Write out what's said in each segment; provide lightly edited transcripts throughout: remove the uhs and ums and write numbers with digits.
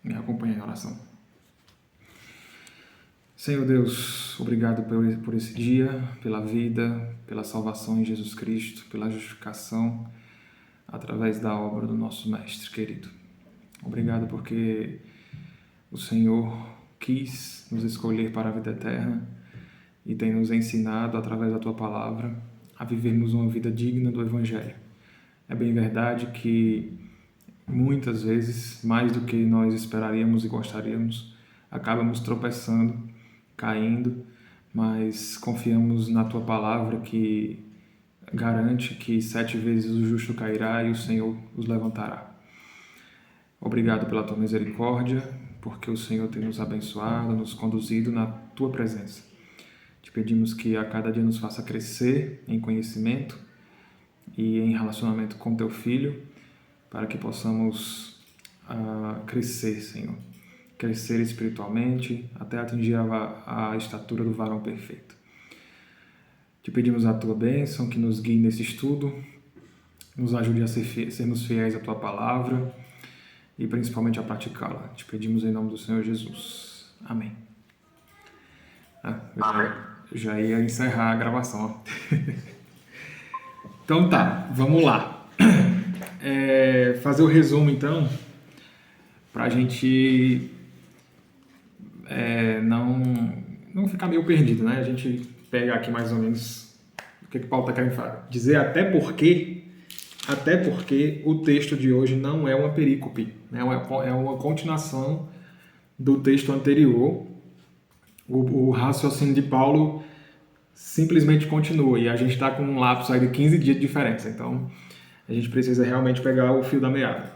Me acompanhe em oração. Senhor Deus, obrigado por esse dia, pela vida, pela salvação em Jesus Cristo, pela justificação através da obra do nosso Mestre querido. Obrigado porque o Senhor quis nos escolher para a vida eterna e tem nos ensinado, através da Tua Palavra, a vivermos uma vida digna do Evangelho. É bem verdade que muitas vezes, mais do que nós esperaríamos e gostaríamos, acabamos tropeçando, caindo, mas confiamos na Tua Palavra que garante que 7 vezes o justo cairá e o Senhor os levantará. Obrigado pela Tua misericórdia, porque o Senhor tem nos abençoado, nos conduzido na Tua presença. Te pedimos que a cada dia nos faça crescer em conhecimento e em relacionamento com Teu Filho, para que possamos crescer, Senhor. Crescer espiritualmente até atingir a estatura do varão perfeito. Te pedimos a Tua bênção, que nos guie nesse estudo, nos ajude a sermos fiéis à Tua Palavra e principalmente a praticá-la. Te pedimos em nome do Senhor Jesus. Amém. Já ia encerrar a gravação. Então tá, vamos lá. Fazer o resumo então, para a gente não ficar meio perdido, né? A gente pegar aqui mais ou menos o que Paulo está querendo falar. Dizer até porque o texto de hoje não é uma perícope, né? É uma continuação do texto anterior. O raciocínio de Paulo simplesmente continua e a gente está com um lapso aí de 15 dias de diferença, então a gente precisa realmente pegar o fio da meada.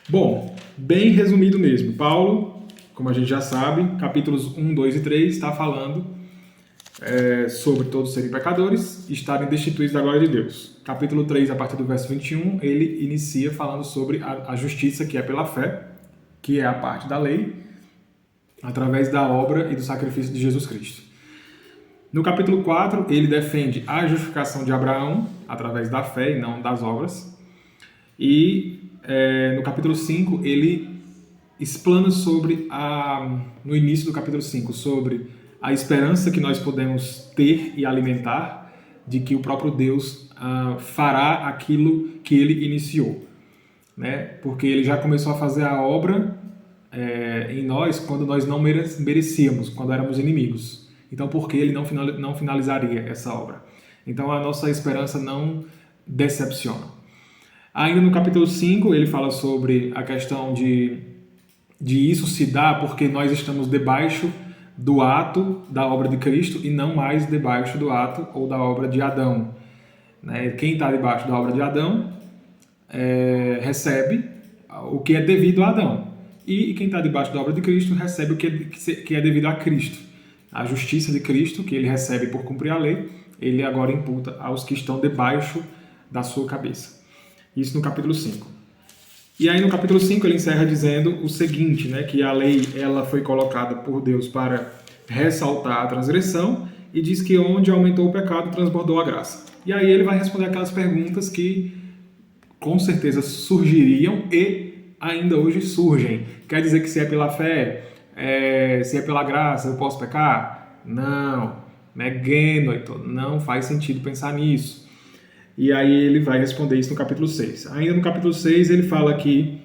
Bom, bem resumido mesmo, Paulo, como a gente já sabe, capítulos 1, 2 e 3 está falando sobre todos serem pecadores e estarem destituídos da glória de Deus. Capítulo 3, a partir do verso 21, ele inicia falando sobre a justiça que é pela fé, que é a parte da lei, através da obra e do sacrifício de Jesus Cristo. No capítulo 4, ele defende a justificação de Abraão através da fé e não das obras. E no capítulo 5, ele explana no início do capítulo 5, sobre a esperança que nós podemos ter e alimentar de que o próprio Deus fará aquilo que ele iniciou, né? Porque ele já começou a fazer a obra em nós quando nós não merecíamos, quando éramos inimigos. Então, por que ele não finalizaria essa obra? Então, a nossa esperança não decepciona. Ainda no capítulo 5, ele fala sobre a questão de isso se dar porque nós estamos debaixo do ato da obra de Cristo e não mais debaixo do ato ou da obra de Adão, né? Quem está debaixo da obra de Adão recebe o que é devido a Adão. E quem está debaixo da obra de Cristo recebe o que é devido a Cristo. A justiça de Cristo, que ele recebe por cumprir a lei, ele agora imputa aos que estão debaixo da sua cabeça. Isso no capítulo 5. E aí no capítulo 5 ele encerra dizendo o seguinte, né, que a lei ela foi colocada por Deus para ressaltar a transgressão e diz que onde aumentou o pecado, transbordou a graça. E aí ele vai responder aquelas perguntas que com certeza surgiriam e ainda hoje surgem. Quer dizer que se é pela fé, se é pela graça, eu posso pecar? Não. Não faz sentido pensar nisso. E aí ele vai responder isso no capítulo 6. Ainda no capítulo 6 ele fala que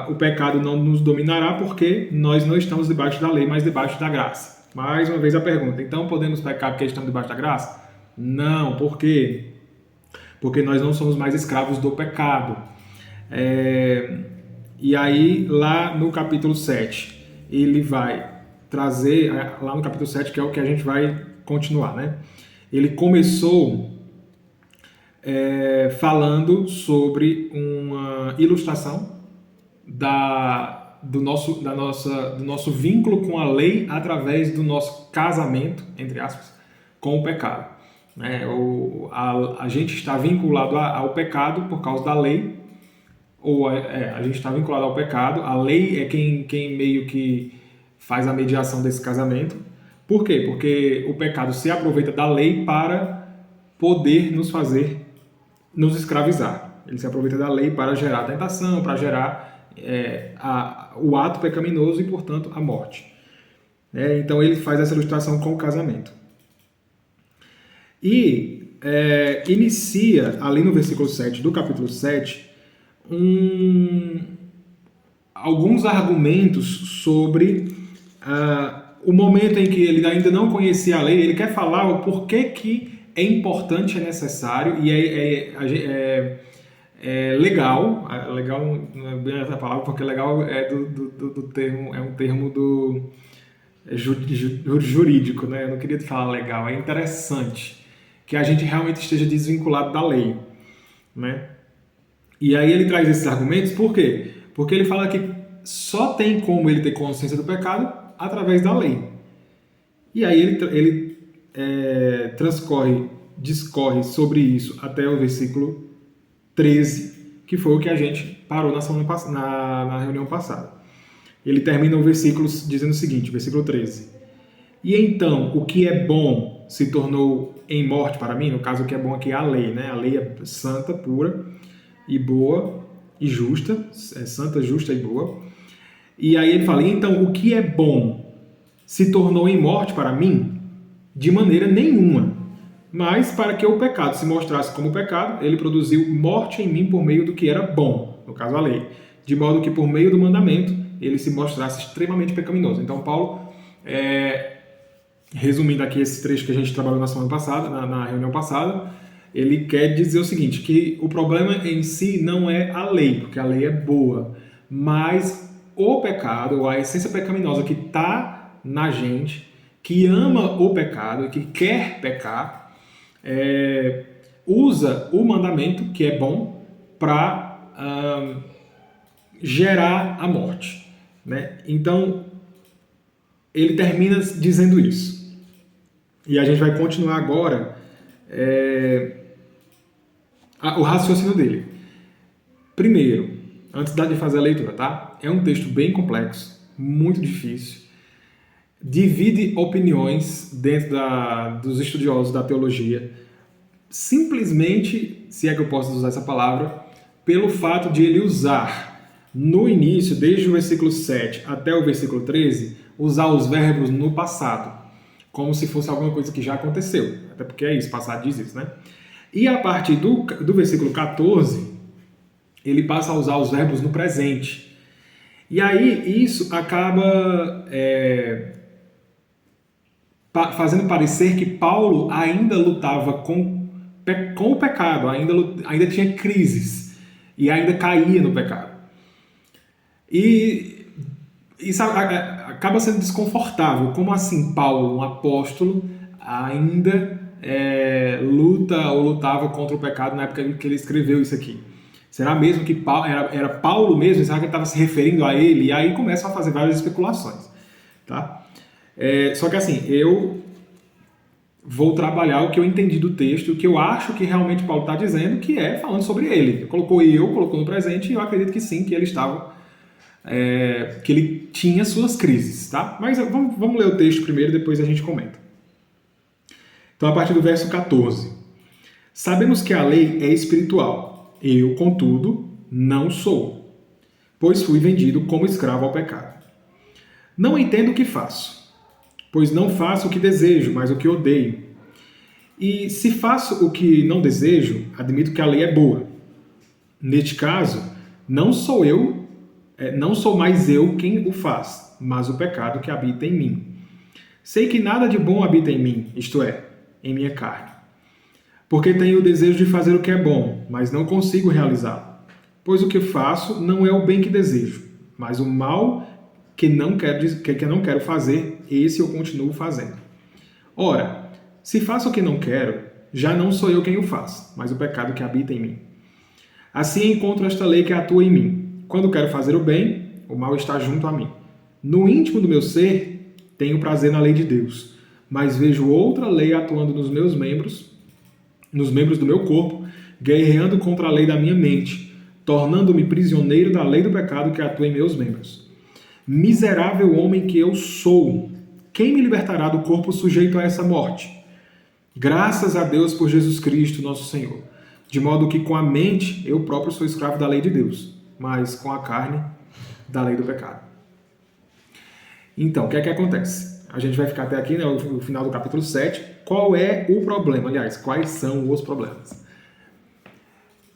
o pecado não nos dominará porque nós não estamos debaixo da lei, mas debaixo da graça. Mais uma vez a pergunta, então podemos pecar porque estamos debaixo da graça? Não, por quê? Porque nós não somos mais escravos do pecado. E aí lá no capítulo 7 ele vai trazer, lá no capítulo 7 que é o que a gente vai continuar, né? Ele começou falando sobre uma ilustração do nosso vínculo com a lei através do nosso casamento, entre aspas, com o pecado. A gente está vinculado ao pecado por causa da lei, a gente está vinculado ao pecado, a lei é quem meio que faz a mediação desse casamento. Por quê? Porque o pecado se aproveita da lei para poder nos escravizar. Ele se aproveita da lei para gerar tentação, para gerar o ato pecaminoso e, portanto, a morte. Então ele faz essa ilustração com o casamento. E inicia, ali no versículo 7 do capítulo 7, alguns argumentos sobre o momento em que ele ainda não conhecia a lei. Ele quer falar o porquê que é importante, é necessário e legal. Legal não é bem essa palavra, porque legal é do termo, é um termo jurídico, né? Eu não queria falar legal, é interessante que a gente realmente esteja desvinculado da lei, né? E aí ele traz esses argumentos, por quê? Porque ele fala que só tem como ele ter consciência do pecado através da lei. E aí ele discorre sobre isso até o versículo 13, que foi o que a gente parou na reunião passada. Ele termina o versículo dizendo o seguinte, versículo 13. E então, o que é bom se tornou em morte para mim? No caso, o que é bom aqui é a lei, né? A lei é santa, pura e boa e justa. É santa, justa e boa. E aí ele fala, então, o que é bom se tornou em morte para mim? De maneira nenhuma. Mas, para que o pecado se mostrasse como pecado, ele produziu morte em mim por meio do que era bom, no caso a lei. De modo que, por meio do mandamento, ele se mostrasse extremamente pecaminoso. Então, Paulo, resumindo aqui esse trecho que a gente trabalhou na semana passada, na reunião passada, ele quer dizer o seguinte, que o problema em si não é a lei, porque a lei é boa, mas o pecado, ou a essência pecaminosa que está na gente, que ama o pecado e que quer pecar, usa o mandamento, que é bom, para gerar a morte, né? Então, ele termina dizendo isso. E a gente vai continuar agora o raciocínio dele. Primeiro, antes de fazer a leitura, tá? É um texto bem complexo, muito difícil, divide opiniões dentro dos estudiosos da teologia, simplesmente, se é que eu posso usar essa palavra, pelo fato de ele usar no início, desde o versículo 7 até o versículo 13, usar os verbos no passado, como se fosse alguma coisa que já aconteceu, até porque é isso, passado diz isso, né? E a partir do versículo 14, ele passa a usar os verbos no presente. E aí isso acaba fazendo parecer que Paulo ainda lutava com o pecado, ainda tinha crises e ainda caía no pecado. E isso acaba sendo desconfortável. Como assim Paulo, um apóstolo, ainda luta ou lutava contra o pecado na época que ele escreveu isso aqui? Será mesmo que era Paulo mesmo? Será que ele estava se referindo a ele? E aí começam a fazer várias especulações. Tá? Só que assim, eu vou trabalhar o que eu entendi do texto, o que eu acho que realmente Paulo está dizendo, que é falando sobre ele. Colocou no presente e eu acredito que sim, que ele estava... que ele tinha suas crises, tá? Mas vamos ler o texto primeiro, depois a gente comenta. Então, a partir do verso 14. Sabemos que a lei é espiritual. Eu, contudo, não sou, pois fui vendido como escravo ao pecado. Não entendo o que faço, pois não faço o que desejo, mas o que odeio. E se faço o que não desejo, admito que a lei é boa. Neste caso, não sou mais eu quem o faz, mas o pecado que habita em mim. Sei que nada de bom habita em mim, isto é, em minha carne. Porque tenho o desejo de fazer o que é bom, mas não consigo realizá-lo. Pois o que faço não é o bem que desejo, mas o mal que não quero fazer, esse eu continuo fazendo. Ora, se faço o que não quero, já não sou eu quem o faz, mas o pecado que habita em mim. Assim encontro esta lei que atua em mim. Quando quero fazer o bem, o mal está junto a mim. No íntimo do meu ser, tenho prazer na lei de Deus, mas vejo outra lei atuando nos membros do meu corpo, guerreando contra a lei da minha mente, tornando-me prisioneiro da lei do pecado que atua em meus membros. Miserável homem que eu sou, quem me libertará do corpo sujeito a essa morte? Graças a Deus por Jesus Cristo, nosso Senhor. De modo que com a mente eu próprio sou escravo da lei de Deus, mas com a carne da lei do pecado. Então, o que é que acontece? A gente vai ficar até aqui, né, no final do capítulo 7. Qual é o problema? Aliás, quais são os problemas?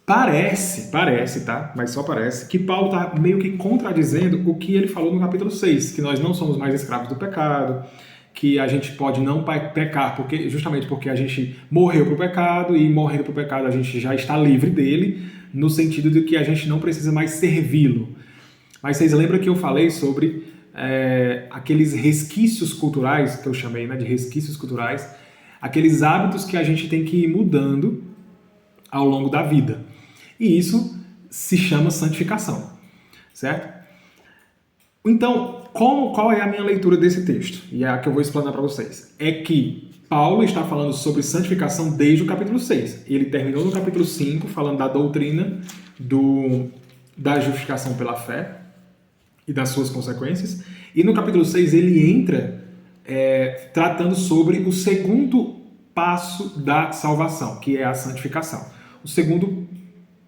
Parece, tá? Mas só parece que Paulo está meio que contradizendo o que ele falou no capítulo 6, que nós não somos mais escravos do pecado, que a gente pode não pecar justamente porque a gente morreu para o pecado, e morrendo para o pecado a gente já está livre dele, no sentido de que a gente não precisa mais servi-lo. Mas vocês lembram que eu falei sobre aqueles resquícios culturais, que eu chamei, né, de resquícios culturais, aqueles hábitos que a gente tem que ir mudando ao longo da vida. E isso se chama santificação, certo? Então, qual é a minha leitura desse texto? E é a que eu vou explanar para vocês. É que Paulo está falando sobre santificação desde o capítulo 6. Ele terminou no capítulo 5 falando da doutrina da justificação pela fé e das suas consequências. E no capítulo 6 ele entra tratando sobre o segundo passo da salvação, que é a santificação. O segundo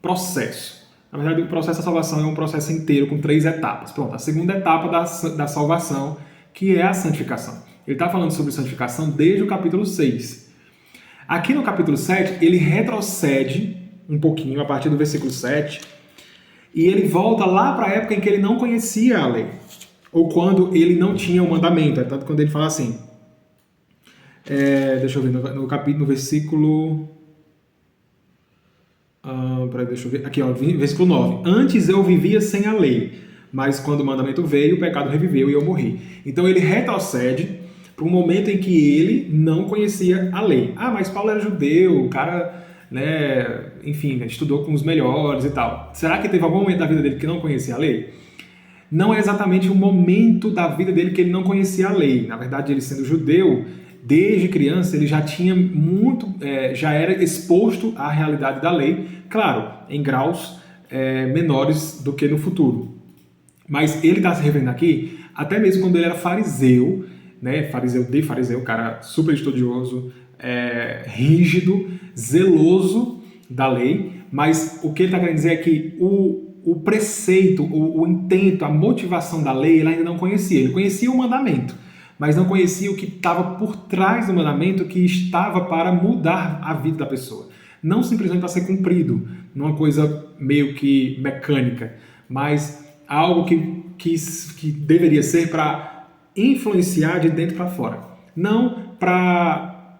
processo. Na verdade, o processo da salvação é um processo inteiro com 3 etapas. Pronto, a segunda etapa da salvação, que é a santificação. Ele está falando sobre santificação desde o capítulo 6. Aqui no capítulo 7, ele retrocede um pouquinho, a partir do versículo 7, e ele volta lá para a época em que ele não conhecia a lei, ou quando ele não tinha o mandamento. Tanto quando ele fala assim, deixa eu ver, no versículo... deixa eu ver. Aqui, ó, versículo 9. Antes eu vivia sem a lei, mas quando o mandamento veio, o pecado reviveu e eu morri. Então ele retrocede para um momento em que ele não conhecia a lei. Mas Paulo era judeu, o cara, né, enfim, estudou com os melhores e tal. Será que teve algum momento da vida dele que não conhecia a lei? Não é exatamente o momento da vida dele que ele não conhecia a lei. Na verdade, ele sendo judeu, desde criança ele já tinha já era exposto à realidade da lei, claro, em graus menores do que no futuro. Mas ele está se referindo aqui, até mesmo quando ele era fariseu, né, fariseu, cara super estudioso, rígido, zeloso da lei, mas o que ele está querendo dizer é que o preceito, o intento, a motivação da lei ele ainda não conhecia. Ele conhecia o mandamento, mas não conhecia o que estava por trás do mandamento, que estava para mudar a vida da pessoa. Não simplesmente para ser cumprido, numa coisa meio que mecânica, mas algo que deveria ser para influenciar de dentro para fora. Não para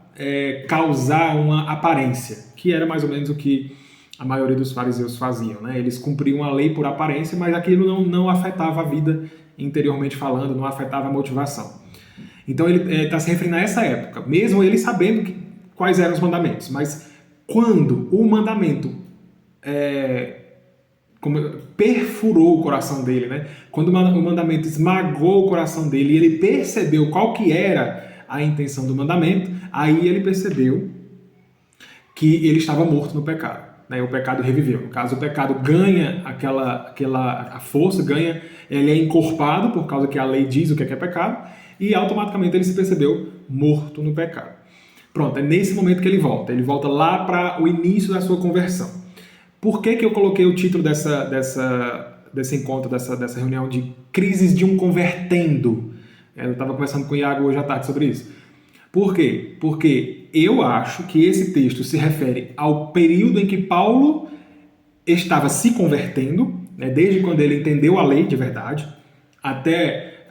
causar uma aparência, que era mais ou menos o que a maioria dos fariseus faziam, né? Eles cumpriam a lei por aparência, mas aquilo não afetava a vida interiormente falando, não afetava a motivação. Então ele está se referindo a essa época, mesmo ele sabendo quais eram os mandamentos. Mas quando o mandamento perfurou o coração dele, né? Quando o mandamento esmagou o coração dele e ele percebeu qual que era a intenção do mandamento, aí ele percebeu que ele estava morto no pecado. O pecado reviveu. No caso, o pecado ganha a força, ele é encorpado por causa que a lei diz o que é pecado, e automaticamente ele se percebeu morto no pecado. Pronto, é nesse momento que ele volta lá para o início da sua conversão. Por que eu coloquei o título desse encontro, dessa reunião de Crises de um Convertendo? Eu estava conversando com o Iago hoje à tarde sobre isso. Por quê? Porque eu acho que esse texto se refere ao período em que Paulo estava se convertendo, né, desde quando ele entendeu a lei de verdade, até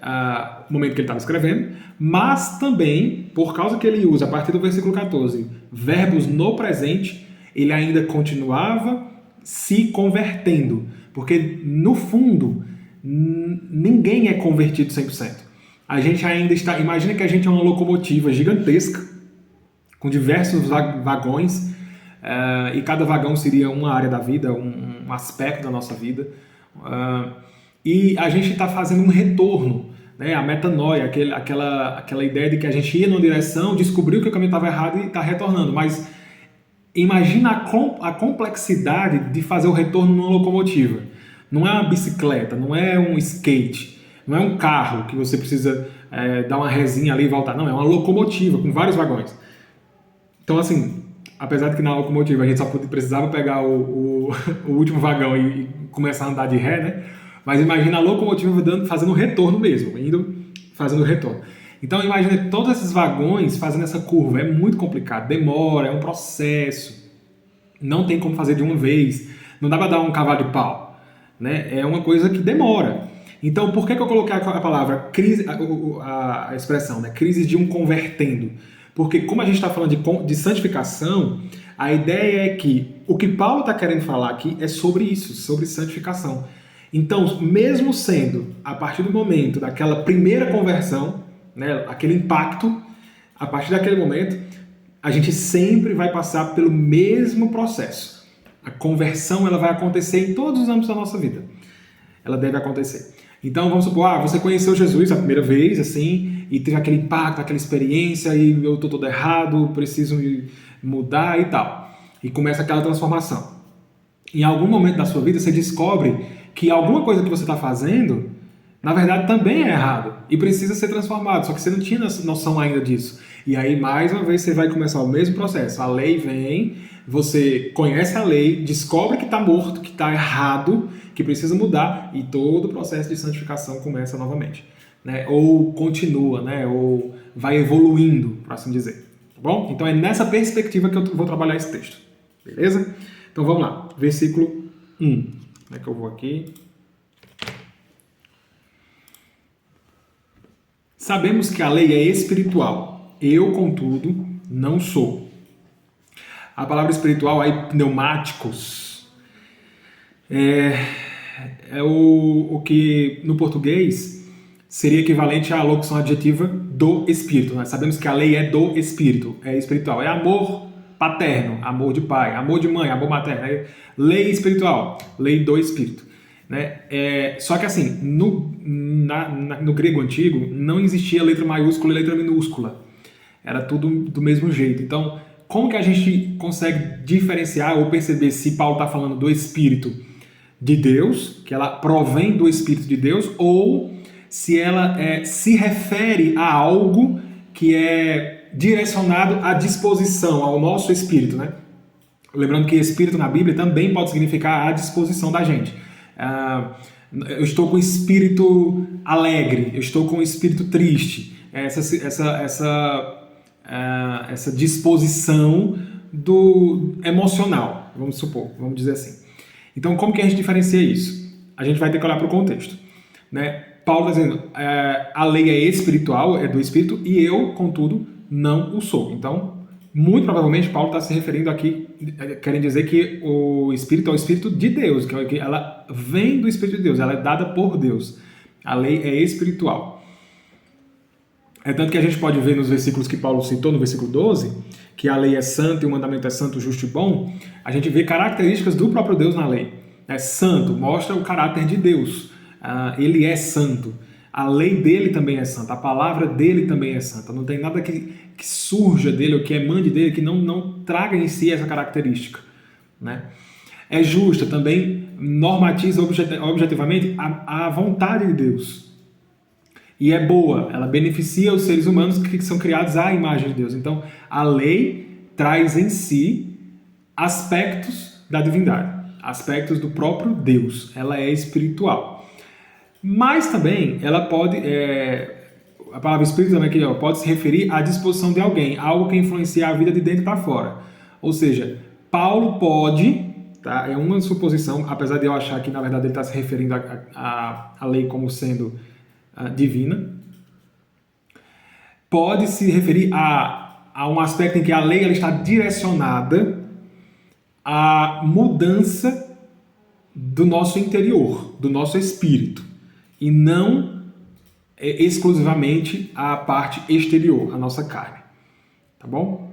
o momento que ele estava escrevendo, mas também, por causa que ele usa, a partir do versículo 14, verbos no presente, ele ainda continuava se convertendo, porque, no fundo, ninguém é convertido 100%. A gente ainda está... Imagina que a gente é uma locomotiva gigantesca, com diversos vagões, e cada vagão seria uma área da vida, um aspecto da nossa vida, e a gente está fazendo um retorno, né? A metanoia, aquela ideia de que a gente ia numa direção, descobriu que o caminho estava errado e está retornando, mas imagina a complexidade de fazer o retorno numa locomotiva. Não é uma bicicleta, não é um skate, não é um carro que você precisa dar uma resinha ali e voltar. Não, é uma locomotiva com vários vagões. Então, assim, apesar de que na locomotiva a gente só precisava pegar o último vagão e começar a andar de ré, né? Mas imagina a locomotiva fazendo retorno mesmo, fazendo retorno. Então imagina todos esses vagões fazendo essa curva, é muito complicado, demora, é um processo, não tem como fazer de uma vez, não dá para dar um cavalo de pau, né? É uma coisa que demora. Então por que eu coloquei a palavra crise, a expressão, né? Crise de um convertendo? Porque como a gente está falando de santificação, a ideia é que o que Paulo está querendo falar aqui é sobre isso, sobre santificação. Então, mesmo sendo a partir do momento daquela primeira conversão, né, aquele impacto, a partir daquele momento, a gente sempre vai passar pelo mesmo processo. A conversão ela vai acontecer em todos os âmbitos da nossa vida. Ela deve acontecer. Então, vamos supor, você conheceu Jesus a primeira vez, assim, e teve aquele impacto, aquela experiência, e eu estou todo errado, preciso mudar e tal. E começa aquela transformação. Em algum momento da sua vida, você descobre que alguma coisa que você está fazendo, na verdade, também é errado e precisa ser transformado, só que você não tinha noção ainda disso. E aí, mais uma vez, você vai começar o mesmo processo. A lei vem, você conhece a lei, descobre que está morto, que está errado, que precisa mudar, e todo o processo de santificação começa novamente, né? Ou continua, né? Ou vai evoluindo, por assim dizer. Tá bom? Então é nessa perspectiva que eu vou trabalhar esse texto. Beleza? Então vamos lá. Versículo 1. Como é que eu vou aqui? Sabemos que a lei é espiritual. Eu, contudo, não sou. A palavra espiritual aí, pneumáticos, é o que no português seria equivalente à locução adjetiva do espírito. Nós sabemos que a lei é do espírito, é espiritual. É amor paterno, amor de pai, amor de mãe, amor materno. É lei espiritual, lei do espírito. Né? Só que assim, no grego antigo não existia letra maiúscula e letra minúscula. Era tudo do mesmo jeito. Então, como que a gente consegue diferenciar ou perceber se Paulo está falando do Espírito de Deus, que ela provém do Espírito de Deus, ou se ela se refere a algo que é direcionado à disposição, ao nosso espírito, né? Lembrando que espírito na Bíblia também pode significar a disposição da gente. Eu estou com espírito alegre, eu estou com espírito triste. Essa disposição do emocional, vamos supor, vamos dizer assim. Então, como que a gente diferencia isso? A gente vai ter que olhar para o contexto, né? Paulo está dizendo, a lei é espiritual, é do Espírito, e eu, contudo, não o sou. Então, muito provavelmente, Paulo está se referindo aqui, querem dizer que o Espírito é o Espírito de Deus, que ela vem do Espírito de Deus, ela é dada por Deus. A lei é espiritual. É tanto que a gente pode ver nos versículos que Paulo citou, no versículo 12, que a lei é santa e o mandamento é santo, justo e bom. A gente vê características do próprio Deus na lei. Santo mostra o caráter de Deus. Ele é santo. A lei dele também é santa. A palavra dele também é santa. Não tem nada que surja dele ou que emane dele que não traga em si essa característica, né? É justa, também normatiza objetivamente a vontade de Deus. E é boa, ela beneficia os seres humanos que são criados à imagem de Deus. Então, a lei traz em si aspectos da divindade, aspectos do próprio Deus. Ela é espiritual. Mas também, ela pode... a palavra espírito também aqui, pode se referir à disposição de alguém, algo que influencia a vida de dentro para fora. Ou seja, Paulo pode... Tá? É uma suposição, apesar de eu achar que, na verdade, ele está se referindo à lei como sendo divina, pode se referir a um aspecto em que a lei ela está direcionada à mudança do nosso interior, do nosso espírito, e não exclusivamente a parte exterior, a nossa carne. Tá bom?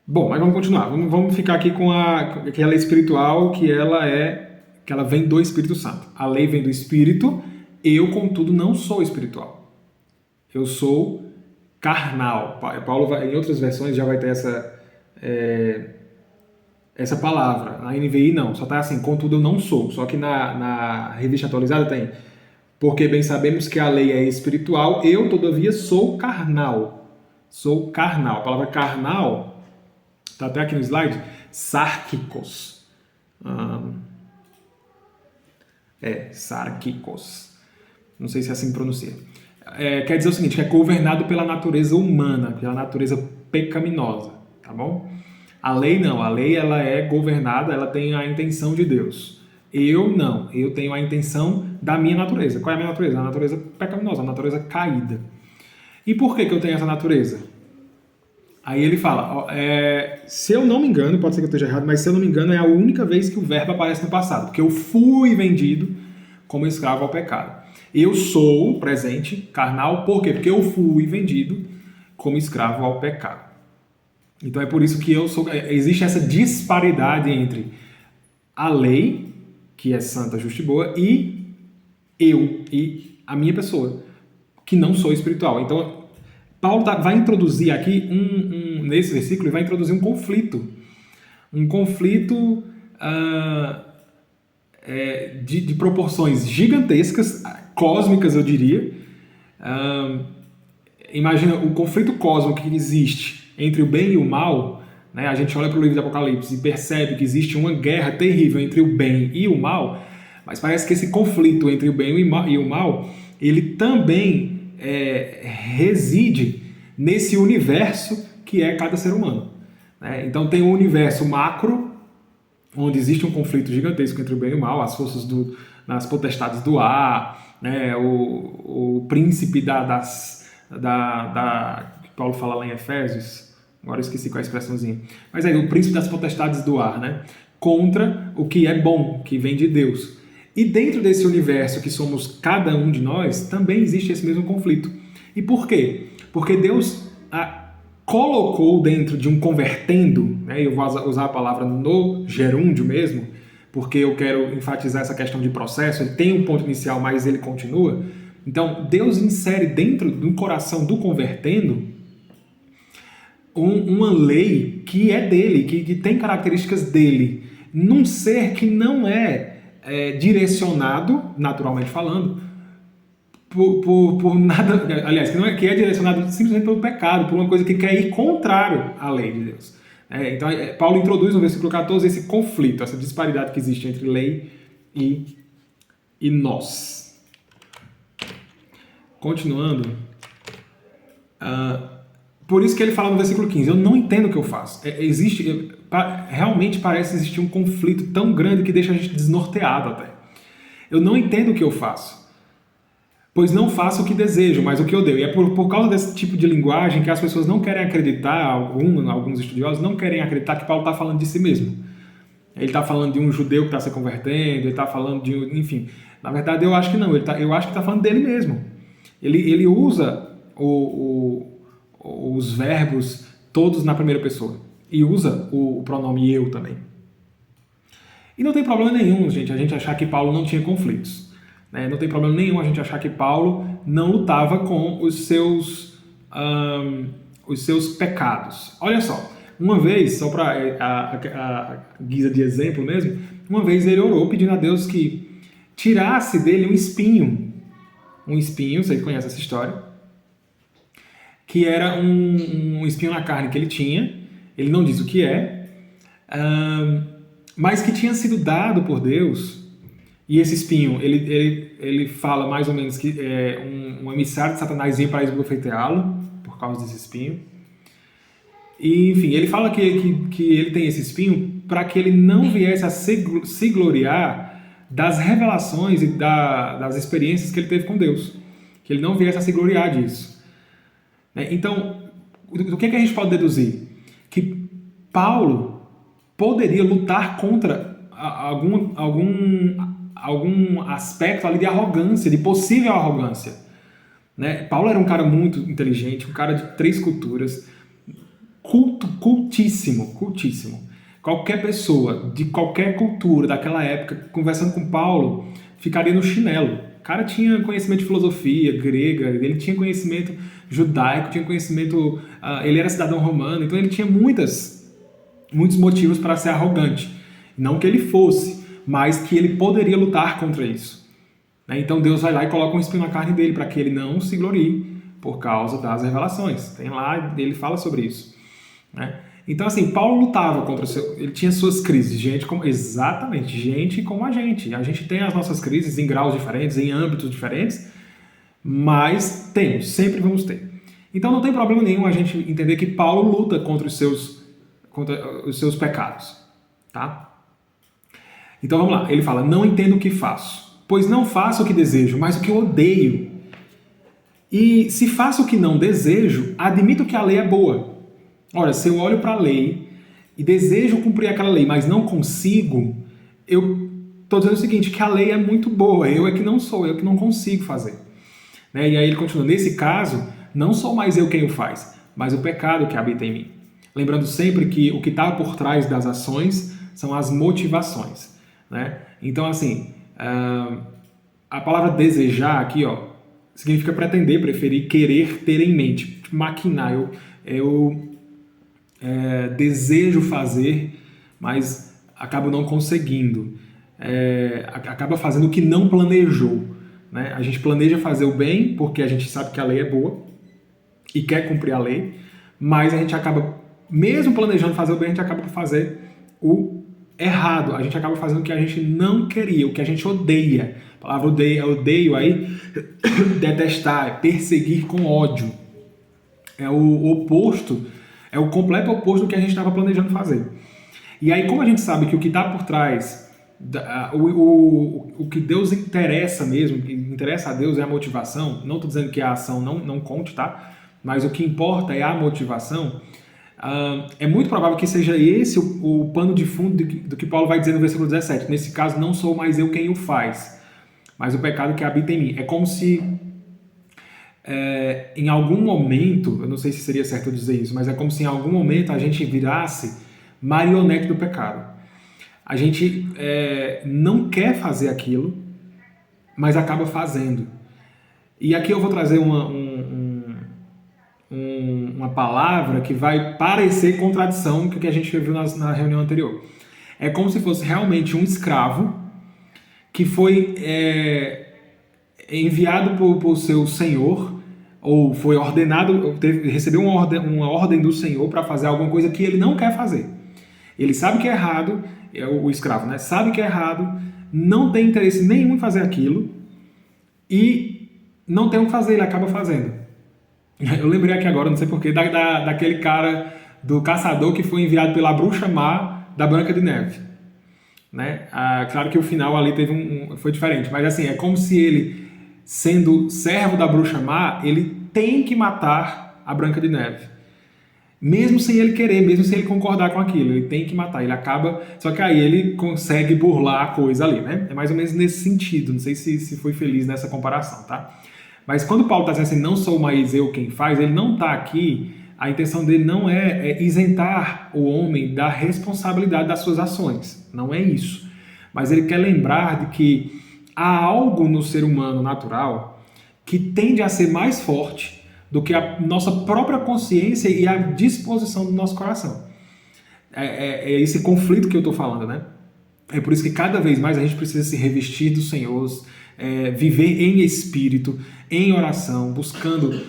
Bom, mas vamos continuar. Vamos ficar aqui com aquela lei espiritual que ela vem do Espírito Santo. A lei vem do Espírito. Eu, contudo, não sou espiritual. Eu sou carnal. Paulo, em outras versões, já vai ter essa palavra. Na NVI, não. Só está assim, contudo, eu não sou. Só que na revista atualizada tem, porque bem sabemos que a lei é espiritual, eu, todavia, sou carnal. Sou carnal. A palavra carnal, está até aqui no slide, sárquicos. sarkikos. Não sei se é assim que pronuncia. Quer dizer o seguinte, que é governado pela natureza humana, pela natureza pecaminosa, tá bom? A lei não, a lei ela é governada, ela tem a intenção de Deus. Eu não, eu tenho a intenção da minha natureza. Qual é a minha natureza? A natureza pecaminosa, a natureza caída. E por que eu tenho essa natureza? Aí ele fala, se eu não me engano, pode ser que eu esteja errado, mas se eu não me engano é a única vez que o verbo aparece no passado, porque eu fui vendido como escravo ao pecado. Eu sou, presente, carnal, por quê? Porque eu fui vendido como escravo ao pecado. Então é por isso que existe essa disparidade entre a lei, que é santa, justa e boa, e eu, e a minha pessoa, que não sou espiritual. Então, Paulo vai introduzir aqui, nesse versículo, ele vai introduzir um conflito. Um conflito de proporções gigantescas, cósmicas, eu diria. Imagina o conflito cósmico que existe entre o bem e o mal, né? A gente olha para o livro de Apocalipse e percebe que existe uma guerra terrível entre o bem e o mal, mas parece que esse conflito entre o bem e o mal, ele também reside nesse universo que é cada ser humano, né? Então tem o universo macro, onde existe um conflito gigantesco entre o bem e o mal, as forças nas potestades do ar, né? O príncipe que Paulo fala lá em Efésios, agora eu esqueci qual é a expressãozinha, mas aí o príncipe das potestades do ar, né? Contra o que é bom, que vem de Deus. E dentro desse universo que somos cada um de nós, também existe esse mesmo conflito. E por quê? Porque Deus colocou dentro de um convertendo, né? Eu vou usar a palavra no gerúndio mesmo, porque eu quero enfatizar essa questão de processo. Ele tem um ponto inicial, mas ele continua. Então, Deus insere dentro do coração do convertendo uma lei que é dele, que tem características dele, num ser que não é direcionado, naturalmente falando, por nada, aliás, que é direcionado simplesmente pelo pecado, por uma coisa que quer ir contrário à lei de Deus. Então, Paulo introduz no versículo 14 esse conflito, essa disparidade que existe entre lei e nós. Continuando, por isso que ele fala no versículo 15, eu não entendo o que eu faço. Realmente parece existir um conflito tão grande que deixa a gente desnorteado até. Eu não entendo o que eu faço, pois não faço o que desejo, mas o que odeio. E é por causa desse tipo de linguagem que as pessoas não querem acreditar, alguns estudiosos não querem acreditar que Paulo está falando de si mesmo. Ele está falando de um judeu que está se convertendo, ele está falando de... Enfim, na verdade eu acho que não, eu acho que está falando dele mesmo. Ele usa os verbos todos na primeira pessoa. E usa o pronome eu também. E não tem problema nenhum, gente, a gente achar que Paulo não tinha conflitos. Né? Não tem problema nenhum a gente achar que Paulo não lutava com os seus pecados. Olha só, uma vez, só para a guisa de exemplo mesmo, uma vez ele orou pedindo a Deus que tirasse dele um espinho. Um espinho, vocês conhecem essa história, que era um espinho na carne que ele tinha, ele não diz o que é, mas que tinha sido dado por Deus, e esse espinho, ele fala mais ou menos que um emissário de Satanás ia para esbofeteá-lo, por causa desse espinho, e enfim, ele fala que ele tem esse espinho para que ele não viesse a se gloriar das revelações e das experiências que ele teve com Deus, que ele não viesse a se gloriar disso. Então, o que a gente pode deduzir? Que Paulo poderia lutar contra algum aspecto ali de arrogância, de possível arrogância. Paulo era um cara muito inteligente, um cara de 3 culturas, cultíssimo. Qualquer pessoa de qualquer cultura daquela época, conversando com Paulo, ficaria no chinelo. O cara tinha conhecimento de filosofia grega, ele tinha conhecimento judaico, tinha conhecimento... ele era cidadão romano, então ele tinha muitos motivos para ser arrogante. Não que ele fosse, mas que ele poderia lutar contra isso. Então Deus vai lá e coloca um espinho na carne dele para que ele não se glorie por causa das revelações. Tem lá, ele fala sobre isso. Então, assim, Paulo lutava contra o seu... Ele tinha suas crises, exatamente, gente como a gente. A gente tem as nossas crises em graus diferentes, em âmbitos diferentes, mas temos, sempre vamos ter. Então não tem problema nenhum a gente entender que Paulo luta contra os seus pecados, tá? Então vamos lá, ele fala, não entendo o que faço, pois não faço o que desejo, mas o que eu odeio. E se faço o que não desejo, admito que a lei é boa. Ora, se eu olho para a lei e desejo cumprir aquela lei, mas não consigo, eu estou dizendo o seguinte, que a lei é muito boa, eu é que não sou, eu que não consigo fazer. Né? E aí ele continua, nesse caso, não sou mais eu quem o faz, mas o pecado que habita em mim. Lembrando sempre que o que está por trás das ações são as motivações. Né? Então, assim, a palavra desejar aqui, ó, significa pretender, preferir, querer, ter em mente, maquinar. Eu desejo fazer, mas acabo não conseguindo. Acaba fazendo o que não planejou. Né? A gente planeja fazer o bem porque a gente sabe que a lei é boa e quer cumprir a lei, mas a gente acaba, mesmo planejando fazer o bem, a gente acaba por fazer o errado. A gente acaba fazendo o que a gente não queria, o que a gente odeia. A palavra odeio aí, detestar, perseguir com ódio. É o oposto, é o completo oposto do que a gente estava planejando fazer. E aí, como a gente sabe que o que está por trás, o que Deus interessa mesmo, o que interessa a Deus é a motivação, não estou dizendo que a ação não conte, tá? Mas o que importa é a motivação. É muito provável que seja esse o pano de fundo do que Paulo vai dizer no versículo 17. Nesse caso, não sou mais eu quem o faz, mas o pecado que habita em mim. É como se em algum momento, eu não sei se seria certo eu dizer isso, mas é como se em algum momento a gente virasse marionete do pecado. A gente não quer fazer aquilo, mas acaba fazendo. E aqui eu vou trazer uma palavra que vai parecer contradição com o que a gente viu na reunião anterior. É como se fosse realmente um escravo que foi enviado por seu senhor, ou foi ordenado, recebeu uma ordem do senhor para fazer alguma coisa que ele não quer fazer. Ele sabe que é errado, o escravo, né? Sabe que é errado, não tem interesse nenhum em fazer aquilo e não tem o que fazer, ele acaba fazendo. Eu lembrei aqui agora, não sei porquê, daquele cara do caçador que foi enviado pela bruxa má da Branca de Neve. Né? Claro que o final ali foi diferente, mas assim, é como se ele, sendo servo da bruxa má, ele tem que matar a Branca de Neve. Mesmo sem ele querer, mesmo sem ele concordar com aquilo, ele tem que matar, ele acaba... Só que aí ele consegue burlar a coisa ali, né? É mais ou menos nesse sentido, não sei se foi feliz nessa comparação, tá? Mas quando Paulo está dizendo assim, não sou mais eu quem faz, ele não está aqui, a intenção dele não é isentar o homem da responsabilidade das suas ações, não é isso. Mas ele quer lembrar de que há algo no ser humano natural que tende a ser mais forte do que a nossa própria consciência e a disposição do nosso coração. É esse conflito que eu estou falando, né? É por isso que cada vez mais a gente precisa se revestir do Senhor, viver em espírito, em oração, buscando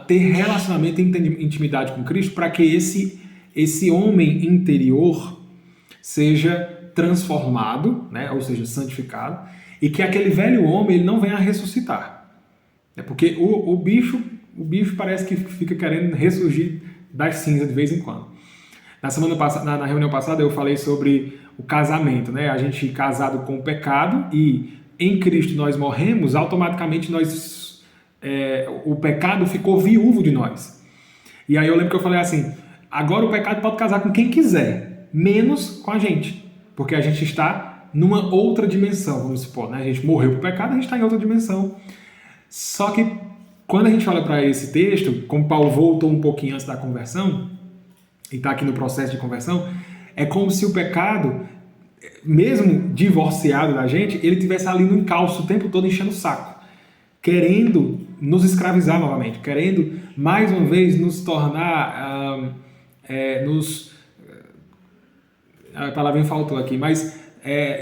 ter relacionamento e intimidade com Cristo, para que esse homem interior seja transformado, né? Ou seja, santificado, e que aquele velho homem ele não venha a ressuscitar. Porque o bicho parece que fica querendo ressurgir das cinzas de vez em quando. Na reunião passada eu falei sobre o casamento, né? A gente casado com o pecado e em Cristo nós morremos, automaticamente o pecado ficou viúvo de nós. E aí eu lembro que eu falei assim, agora o pecado pode casar com quem quiser, menos com a gente, porque a gente está numa outra dimensão, vamos supor, né? A gente morreu pro pecado, a gente está em outra dimensão. Só que quando a gente olha para esse texto, como Paulo voltou um pouquinho antes da conversão, e está aqui no processo de conversão, é como se o pecado, mesmo divorciado da gente, ele estivesse ali no encalço o tempo todo enchendo o saco, querendo nos escravizar novamente, querendo mais uma vez nos tornar, a palavra faltou aqui, mas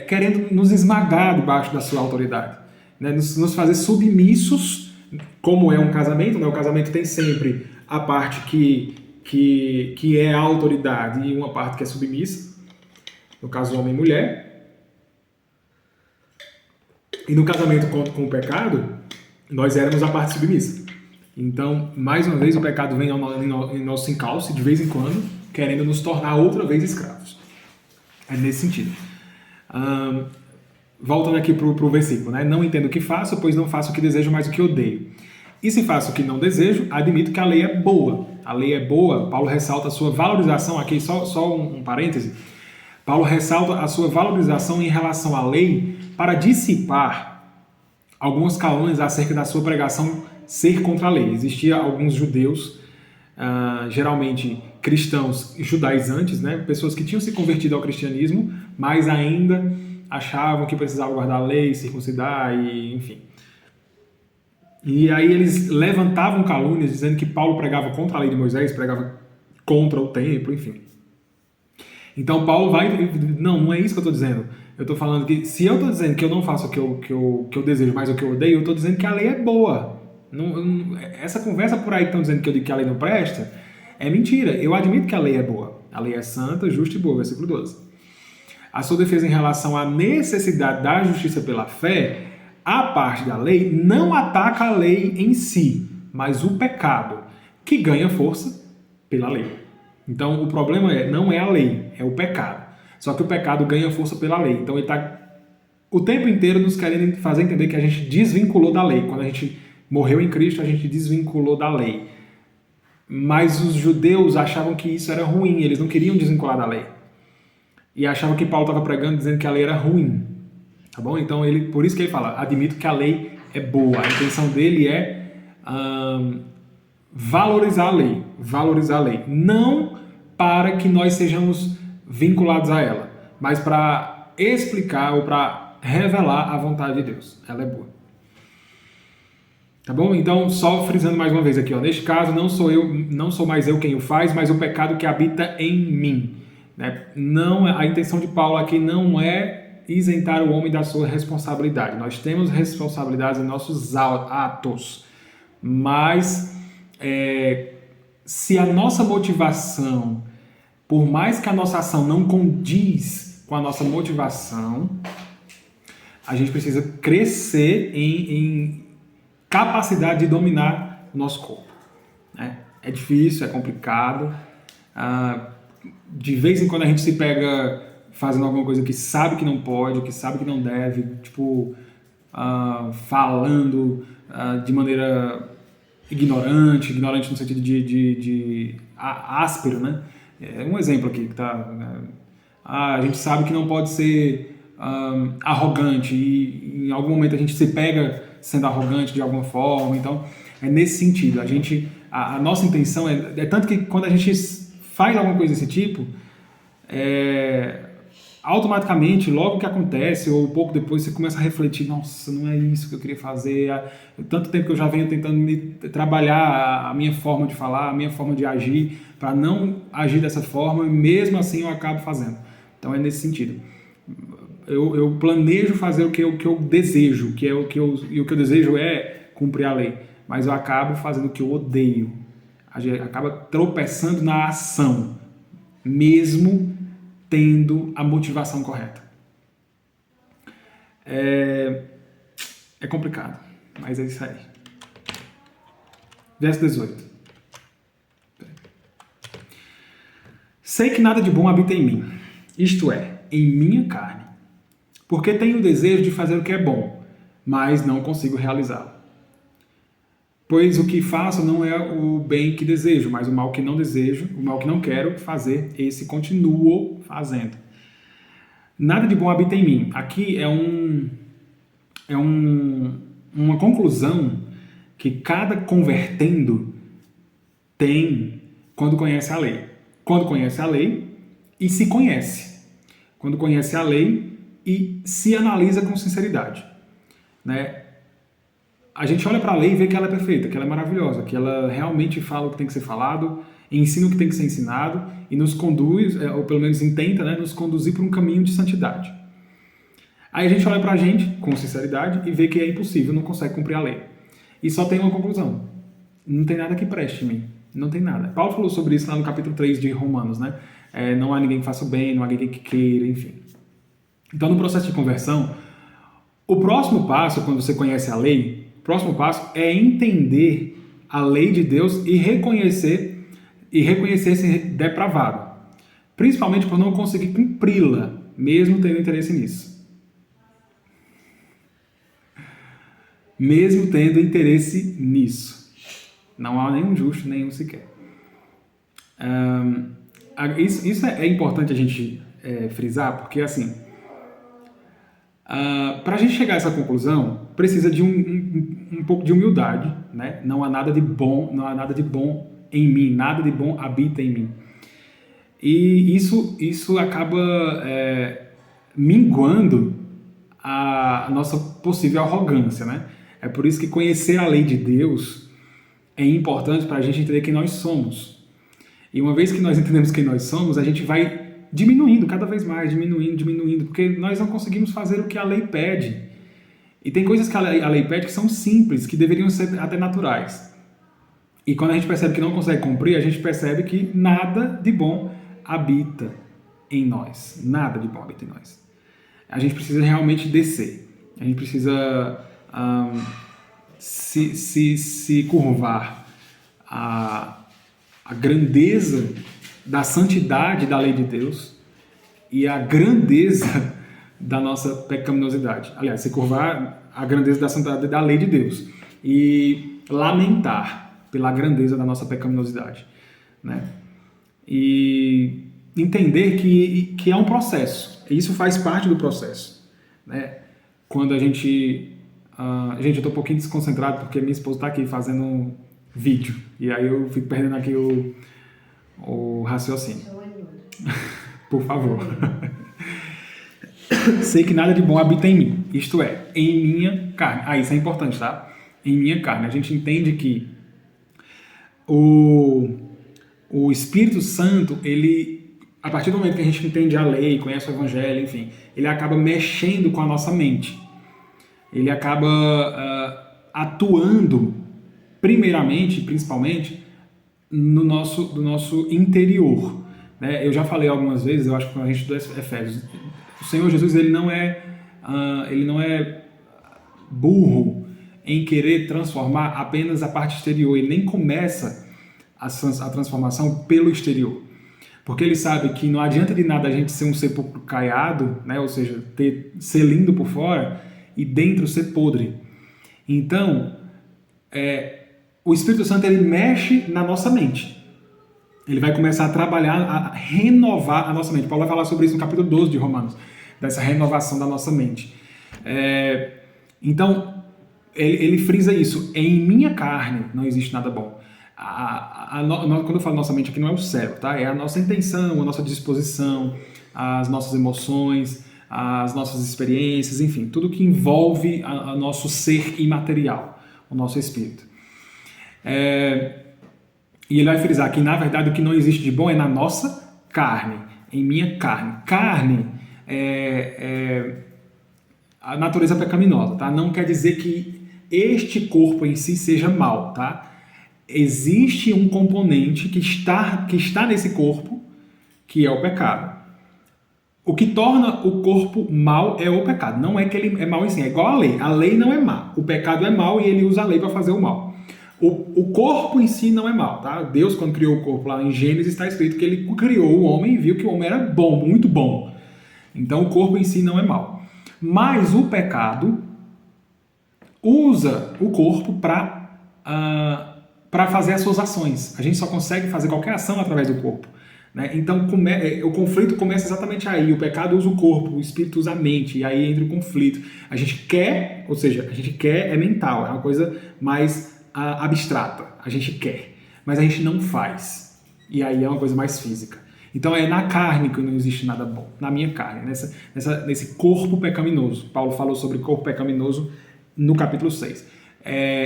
querendo nos esmagar debaixo da sua autoridade, né? nos fazer submissos, como é um casamento, né? O casamento tem sempre a parte que que é a autoridade e uma parte que é submissa, no caso homem e mulher. E no casamento com o pecado, nós éramos a parte submissa. Então, mais uma vez, o pecado vem em nosso encalço, de vez em quando, querendo nos tornar outra vez escravos. É nesse sentido. Voltando aqui para o versículo, né? Não entendo o que faço, pois não faço o que desejo, mas o que odeio. E se faço o que não desejo, admito que a lei é boa. A lei é boa, Paulo ressalta a sua valorização, aqui só um parêntese, Paulo ressalta a sua valorização em relação à lei para dissipar algumas calúnias acerca da sua pregação ser contra a lei. Existia alguns judeus, geralmente cristãos judaizantes, né? Pessoas que tinham se convertido ao cristianismo, mas ainda achavam que precisavam guardar a lei, circuncidar e enfim. E aí eles levantavam calúnias dizendo que Paulo pregava contra a lei de Moisés, pregava contra o templo, enfim. Então Paulo vai... Não é isso que eu estou dizendo. Eu estou falando que se eu estou dizendo que eu não faço o que eu desejo, mas o que eu odeio, eu estou dizendo que a lei é boa. Essa conversa por aí que estão dizendo que a lei não presta, é mentira. Eu admito que a lei é boa. A lei é santa, justa e boa, versículo 12. A sua defesa em relação à necessidade da justiça pela fé, a parte da lei não ataca a lei em si, mas o pecado, que ganha força pela lei. Então o problema não é a lei, é o pecado. Só que o pecado ganha força pela lei. Então ele está o tempo inteiro nos querendo fazer entender que a gente desvinculou da lei. Quando a gente morreu em Cristo, a gente desvinculou da lei. Mas os judeus achavam que isso era ruim, eles não queriam desvincular da lei. E achavam que Paulo estava pregando dizendo que a lei era ruim. Tá bom? Então, por isso que ele fala, admito que a lei é boa. A intenção dele é valorizar a lei. Não para que nós sejamos vinculados a ela, mas para explicar ou para revelar a vontade de Deus. Ela é boa. Tá bom? Então, só frisando mais uma vez aqui, ó, neste caso, não sou mais eu quem o faz, mas o pecado que habita em mim. Né? Não, a intenção de Paulo aqui não é isentar o homem da sua responsabilidade. Nós temos responsabilidades em nossos atos, mas se a nossa motivação, por mais que a nossa ação não condiz com a nossa motivação, a gente precisa crescer em capacidade de dominar o nosso corpo. Né? É difícil, é complicado. De vez em quando a gente se pega fazendo alguma coisa que sabe que não pode, que sabe que não deve, tipo, falando de maneira ignorante no sentido de áspero, né? É um exemplo aqui que tá... a gente sabe que não pode ser arrogante e em algum momento a gente se pega sendo arrogante de alguma forma, então é nesse sentido. A nossa intenção é tanto que quando a gente faz alguma coisa desse tipo, automaticamente, logo que acontece, ou pouco depois, você começa a refletir, nossa, não é isso que eu queria fazer, tanto tempo que eu já venho tentando trabalhar a minha forma de falar, a minha forma de agir, para não agir dessa forma, e mesmo assim eu acabo fazendo. Então é nesse sentido. Eu planejo fazer o que eu desejo, e o que eu desejo é cumprir a lei, mas eu acabo fazendo o que eu odeio. A gente acaba tropeçando na ação, mesmo tendo a motivação correta. É complicado, mas é isso aí. Verso 18. Sei que nada de bom habita em mim, isto é, em minha carne, porque tenho o desejo de fazer o que é bom, mas não consigo realizá-lo. Pois o que faço não é o bem que desejo, mas o mal que não desejo, o mal que não quero fazer, esse continuo fazendo. Nada de bom habita em mim. Aqui é uma conclusão que cada convertendo tem quando conhece a lei. Quando conhece a lei e se conhece. Quando conhece a lei e se analisa com sinceridade. Né? A gente olha para a lei e vê que ela é perfeita, que ela é maravilhosa, que ela realmente fala o que tem que ser falado, ensina o que tem que ser ensinado e nos conduz, ou pelo menos intenta, né, nos conduzir para um caminho de santidade. Aí a gente olha para a gente com sinceridade e vê que é impossível, não consegue cumprir a lei. E só tem uma conclusão. Não tem nada que preste em mim. Não tem nada. Paulo falou sobre isso lá no capítulo 3 de Romanos, né? Não há ninguém que faça o bem, não há ninguém que queira, enfim. Então, no processo de conversão, o próximo passo, quando você conhece a lei, o próximo passo é entender a lei de Deus e reconhecer-se depravado. Principalmente por não conseguir cumpri-la, mesmo tendo interesse nisso. Mesmo tendo interesse nisso. Não há nenhum justo, nenhum sequer. Isso é importante a gente frisar, porque assim, para a gente chegar a essa conclusão, precisa de um pouco de humildade, né? Não há nada de bom em mim, nada de bom habita em mim. E isso acaba minguando a nossa possível arrogância, né? É por isso que conhecer a lei de Deus é importante para a gente entender quem nós somos. E uma vez que nós entendemos quem nós somos, a gente vai diminuindo cada vez mais, diminuindo, porque nós não conseguimos fazer o que a lei pede. E tem coisas que a lei pede que são simples, que deveriam ser até naturais. E quando a gente percebe que não consegue cumprir, a gente percebe que nada de bom habita em nós. Nada de bom habita em nós. A gente precisa realmente descer. A gente precisa se curvar a grandeza da santidade da lei de Deus e a grandeza da nossa pecaminosidade. Aliás, se curvar a grandeza da santidade da lei de Deus e lamentar pela grandeza da nossa pecaminosidade, né? E entender que é um processo. E isso faz parte do processo, né? Quando a gente... gente, eu estou um pouquinho desconcentrado porque minha esposa está aqui fazendo vídeo. E aí eu fico perdendo aqui o raciocínio. Por favor. Sei que nada de bom habita em mim. Isto é, em minha carne. Isso é importante, tá? Em minha carne. A gente entende que o Espírito Santo, ele, a partir do momento que a gente entende a lei, conhece o Evangelho, enfim, ele acaba mexendo com a nossa mente. Ele acaba atuando, primeiramente, principalmente, no nosso interior. Né? Eu já falei algumas vezes, eu acho que quando a gente estuda Efésios, o Senhor Jesus ele não é burro em querer transformar apenas a parte exterior. Ele nem começa a transformação pelo exterior. Porque ele sabe que não adianta de nada a gente ser um sepulcro caiado, né? Ou seja, ser lindo por fora e dentro ser podre. Então, o Espírito Santo ele mexe na nossa mente. Ele vai começar a trabalhar, a renovar a nossa mente. Paulo vai falar sobre isso no capítulo 12 de Romanos, dessa renovação da nossa mente. Então, ele frisa isso. Em minha carne não existe nada bom. Quando eu falo nossa mente aqui, não é o cérebro, tá? É a nossa intenção, a nossa disposição, as nossas emoções, as nossas experiências, enfim, tudo que envolve o nosso ser imaterial, o nosso espírito. E ele vai frisar que, na verdade, o que não existe de bom é na nossa carne, em minha carne. Carne é a natureza pecaminosa, tá? Não quer dizer que este corpo em si seja mau, tá? Existe um componente que está nesse corpo, que é o pecado. O que torna o corpo mau é o pecado. Não é que ele é mau em si, é igual a lei. A lei não é má. O pecado é mau e ele usa a lei para fazer o mal. O corpo em si não é mau, tá? Deus, quando criou o corpo lá em Gênesis, está escrito que ele criou o homem e viu que o homem era bom, muito bom. Então o corpo em si não é mau. Mas o pecado usa o corpo para fazer as suas ações. A gente só consegue fazer qualquer ação através do corpo. Né? Então o conflito começa exatamente aí. O pecado usa o corpo, o espírito usa a mente, e aí entra o conflito. A gente quer, ou seja, a gente quer é mental, é uma coisa mais abstrata. A gente quer, mas a gente não faz. E aí é uma coisa mais física. Então é na carne que não existe nada bom, na minha carne, nesse corpo pecaminoso. Paulo falou sobre corpo pecaminoso no capítulo 6.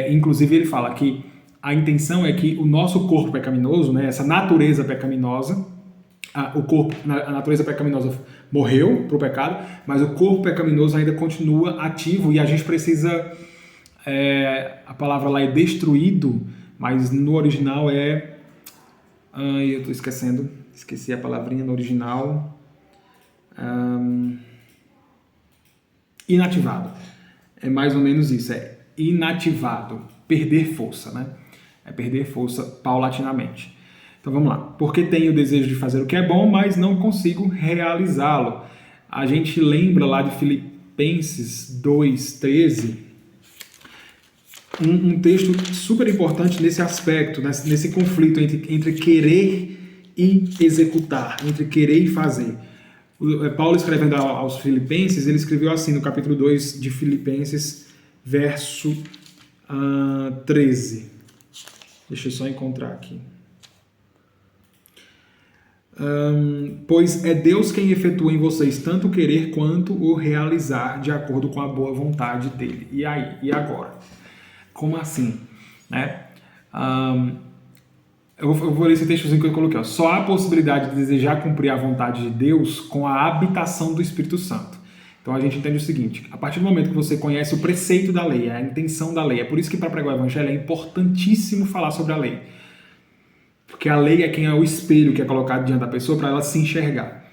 Inclusive ele fala que a intenção é que o nosso corpo pecaminoso, né, essa natureza pecaminosa, a natureza pecaminosa morreu para o pecado, mas o corpo pecaminoso ainda continua ativo e a gente precisa, a palavra lá é destruído, mas no original é Eu estou esqueci a palavrinha no original. Inativado. É mais ou menos isso, é inativado, perder força, né? É perder força paulatinamente. Então vamos lá. Porque tenho o desejo de fazer o que é bom, mas não consigo realizá-lo. A gente lembra lá de Filipenses 2:13, um texto super importante nesse aspecto, nesse conflito entre querer e executar, entre querer e fazer. Paulo, escrevendo aos Filipenses, ele escreveu assim no capítulo 2 de Filipenses, verso 13. Deixa eu só encontrar aqui. Pois é Deus quem efetua em vocês tanto o querer quanto o realizar de acordo com a boa vontade dele. E aí? E agora? Como assim? Né? Eu vou ler esse textozinho que eu coloquei. Ó. Só há possibilidade de desejar cumprir a vontade de Deus com a habitação do Espírito Santo. Então a gente entende o seguinte: a partir do momento que você conhece o preceito da lei, a intenção da lei, é por isso que para pregar o evangelho é importantíssimo falar sobre a lei. Porque a lei é quem é o espelho que é colocado diante da pessoa para ela se enxergar.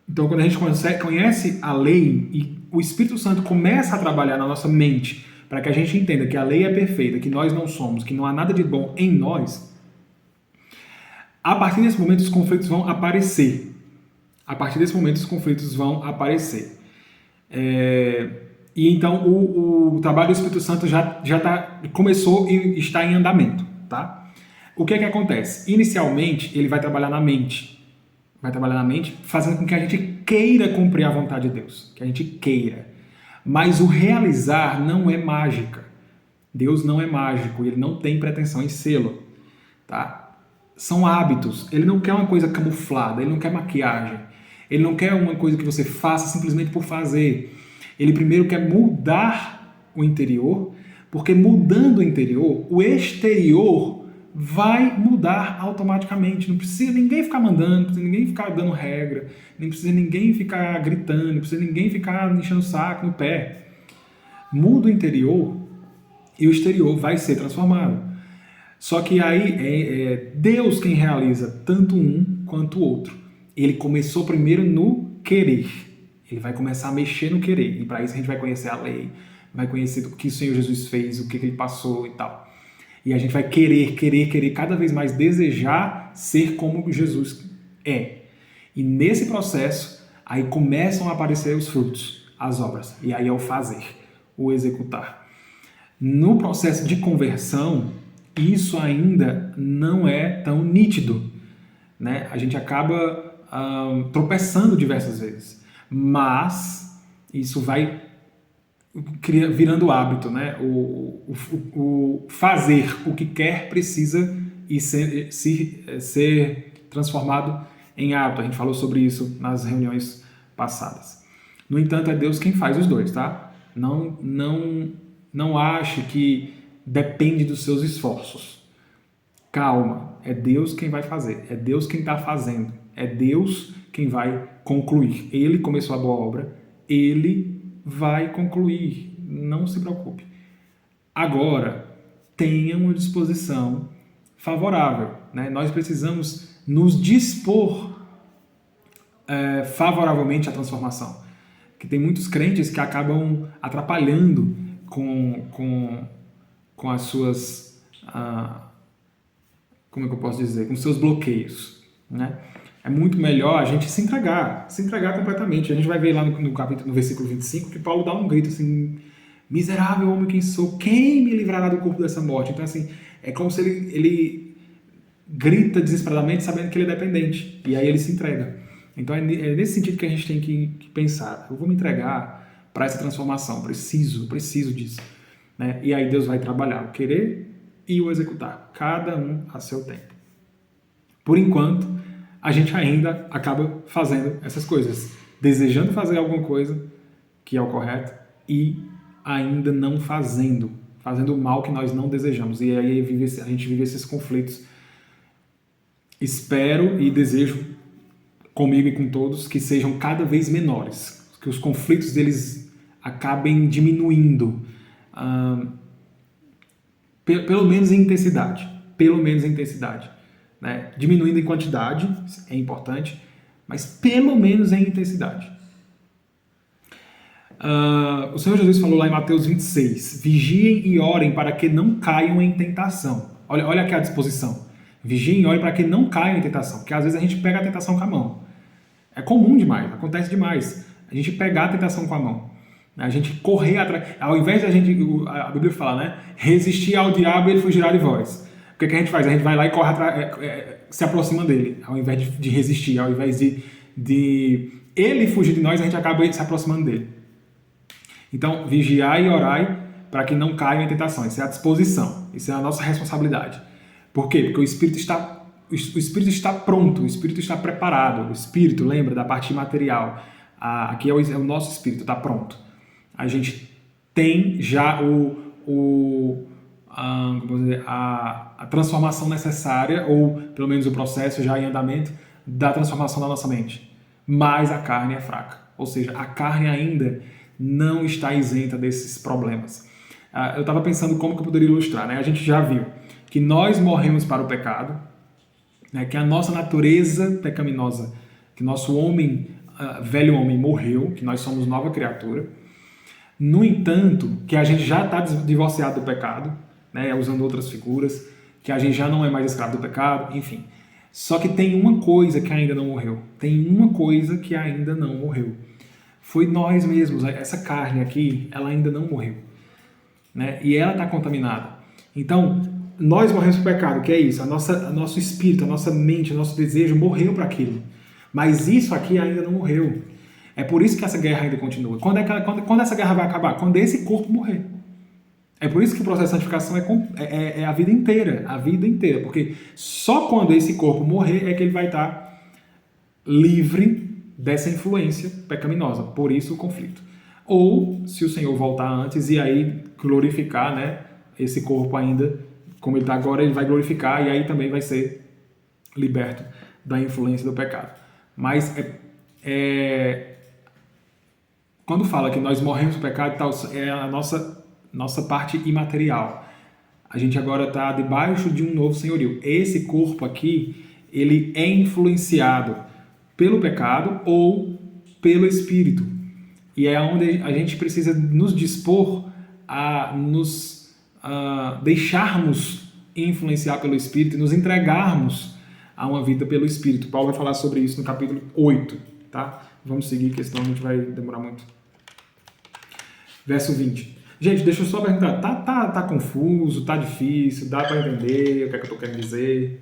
Então quando a gente conhece a lei e o Espírito Santo começa a trabalhar na nossa mente para que a gente entenda que a lei é perfeita, que nós não somos, que não há nada de bom em nós, a partir desse momento os conflitos vão aparecer. A partir desse momento os conflitos vão aparecer. E então o trabalho do Espírito Santo já começou e está em andamento. Tá? O que é que acontece? Inicialmente ele vai trabalhar na mente. Vai trabalhar na mente fazendo com que a gente queira cumprir a vontade de Deus. Que a gente queira. Mas o realizar não é mágica. Deus não é mágico. Ele não tem pretensão em sê-lo. Tá? São hábitos. Ele não quer uma coisa camuflada, ele não quer maquiagem. Ele não quer uma coisa que você faça simplesmente por fazer. Ele primeiro quer mudar o interior, porque mudando o interior, o exterior vai mudar automaticamente. Não precisa ninguém ficar mandando, não precisa ninguém ficar dando regra, não precisa ninguém ficar gritando, não precisa ninguém ficar enchendo o saco no pé. Muda o interior e o exterior vai ser transformado. Só que aí é Deus quem realiza tanto um quanto o outro. Ele começou primeiro no querer. Ele vai começar a mexer no querer. E para isso a gente vai conhecer a lei, vai conhecer o que o Senhor Jesus fez, o que ele passou e tal. E a gente vai querer, cada vez mais desejar ser como Jesus é. E nesse processo, aí começam a aparecer os frutos, as obras. E aí é o fazer, o executar. No processo de conversão, isso ainda não é tão nítido, né? A gente acaba tropeçando diversas vezes, mas isso vai virando hábito, né? O fazer o que quer precisa e ser transformado em hábito. A gente falou sobre isso nas reuniões passadas. No entanto, é Deus quem faz os dois, tá? Não ache que depende dos seus esforços. Calma, é Deus quem vai fazer, é Deus quem está fazendo, é Deus quem vai concluir. Ele começou a boa obra, Ele vai concluir, não se preocupe. Agora, tenha uma disposição favorável, né? Nós precisamos nos dispor favoravelmente à transformação. Que tem muitos crentes que acabam atrapalhando com as suas, como é que eu posso dizer, com seus bloqueios, né? É muito melhor a gente se entregar completamente. A gente vai ver lá no versículo 25 que Paulo dá um grito assim: miserável homem quem sou, quem me livrará do corpo dessa morte? Então assim, é como se ele grita desesperadamente sabendo que ele é dependente, e aí ele se entrega. Então é nesse sentido que a gente tem que pensar: eu vou me entregar para essa transformação, preciso disso, né? E aí Deus vai trabalhar o querer e o executar, cada um a seu tempo. Por enquanto, a gente ainda acaba fazendo essas coisas, desejando fazer alguma coisa que é o correto e ainda não fazendo o mal que nós não desejamos. E aí a gente vive esses conflitos. Espero e desejo comigo e com todos que sejam cada vez menores, que os conflitos deles acabem diminuindo, pelo menos em intensidade, né? Diminuindo em quantidade, é importante, mas pelo menos em intensidade. O Senhor Jesus falou lá em Mateus 26, vigiem e orem para que não caiam em tentação. Olha aqui a disposição. Vigiem e orem para que não caiam em tentação, porque às vezes a gente pega a tentação com a mão. É comum demais, acontece demais. A gente pegar a tentação com a mão. A gente correr atrás. Ao invés da gente, a Bíblia fala, né? Resistir ao diabo e ele fugirá de vós. O que a gente faz? A gente vai lá e corre atrás, se aproxima dele, ao invés de resistir, ao invés de ele fugir de nós, a gente acaba se aproximando dele. Então, vigiai e orai para que não caiam em tentação. Isso é a disposição, isso é a nossa responsabilidade. Por quê? Porque o Espírito está pronto, o Espírito está preparado. O Espírito, lembra da parte material. Aqui é o nosso Espírito, está pronto. A gente tem já a transformação necessária, ou pelo menos o processo já em andamento da transformação da nossa mente. Mas a carne é fraca. Ou seja, a carne ainda não está isenta desses problemas. Eu estava pensando como que eu poderia ilustrar, né? A gente já viu que nós morremos para o pecado, né? Que a nossa natureza pecaminosa, que nosso velho homem morreu, que nós somos nova criatura. No entanto, que a gente já está divorciado do pecado, né? Usando outras figuras, que a gente já não é mais escravo do pecado, enfim. Só que tem uma coisa que ainda não morreu. Tem uma coisa que ainda não morreu. Foi nós mesmos. Essa carne aqui, ela ainda não morreu, né? E ela está contaminada. Então, nós morremos para o pecado, que é isso. Nosso espírito, a nossa mente, o nosso desejo morreu para aquilo. Mas isso aqui ainda não morreu. É por isso que essa guerra ainda continua. Quando essa guerra vai acabar? Quando esse corpo morrer. É por isso que o processo de santificação é a vida inteira. A vida inteira. Porque só quando esse corpo morrer é que ele vai estar livre dessa influência pecaminosa. Por isso o conflito. Ou, se o Senhor voltar antes e aí glorificar, né, esse corpo ainda, como ele está agora, ele vai glorificar e aí também vai ser liberto da influência do pecado. Mas quando fala que nós morremos para o pecado, é a nossa parte imaterial. A gente agora está debaixo de um novo senhorio. Esse corpo aqui, ele é influenciado pelo pecado ou pelo Espírito. E é onde a gente precisa nos dispor a nos deixarmos influenciar pelo Espírito e nos entregarmos a uma vida pelo Espírito. Paulo vai falar sobre isso no capítulo 8, tá? Vamos seguir, porque senão a gente vai demorar muito. Verso 20. Gente, deixa eu só perguntar, tá confuso, tá difícil, dá para entender o que é que eu tô querendo dizer?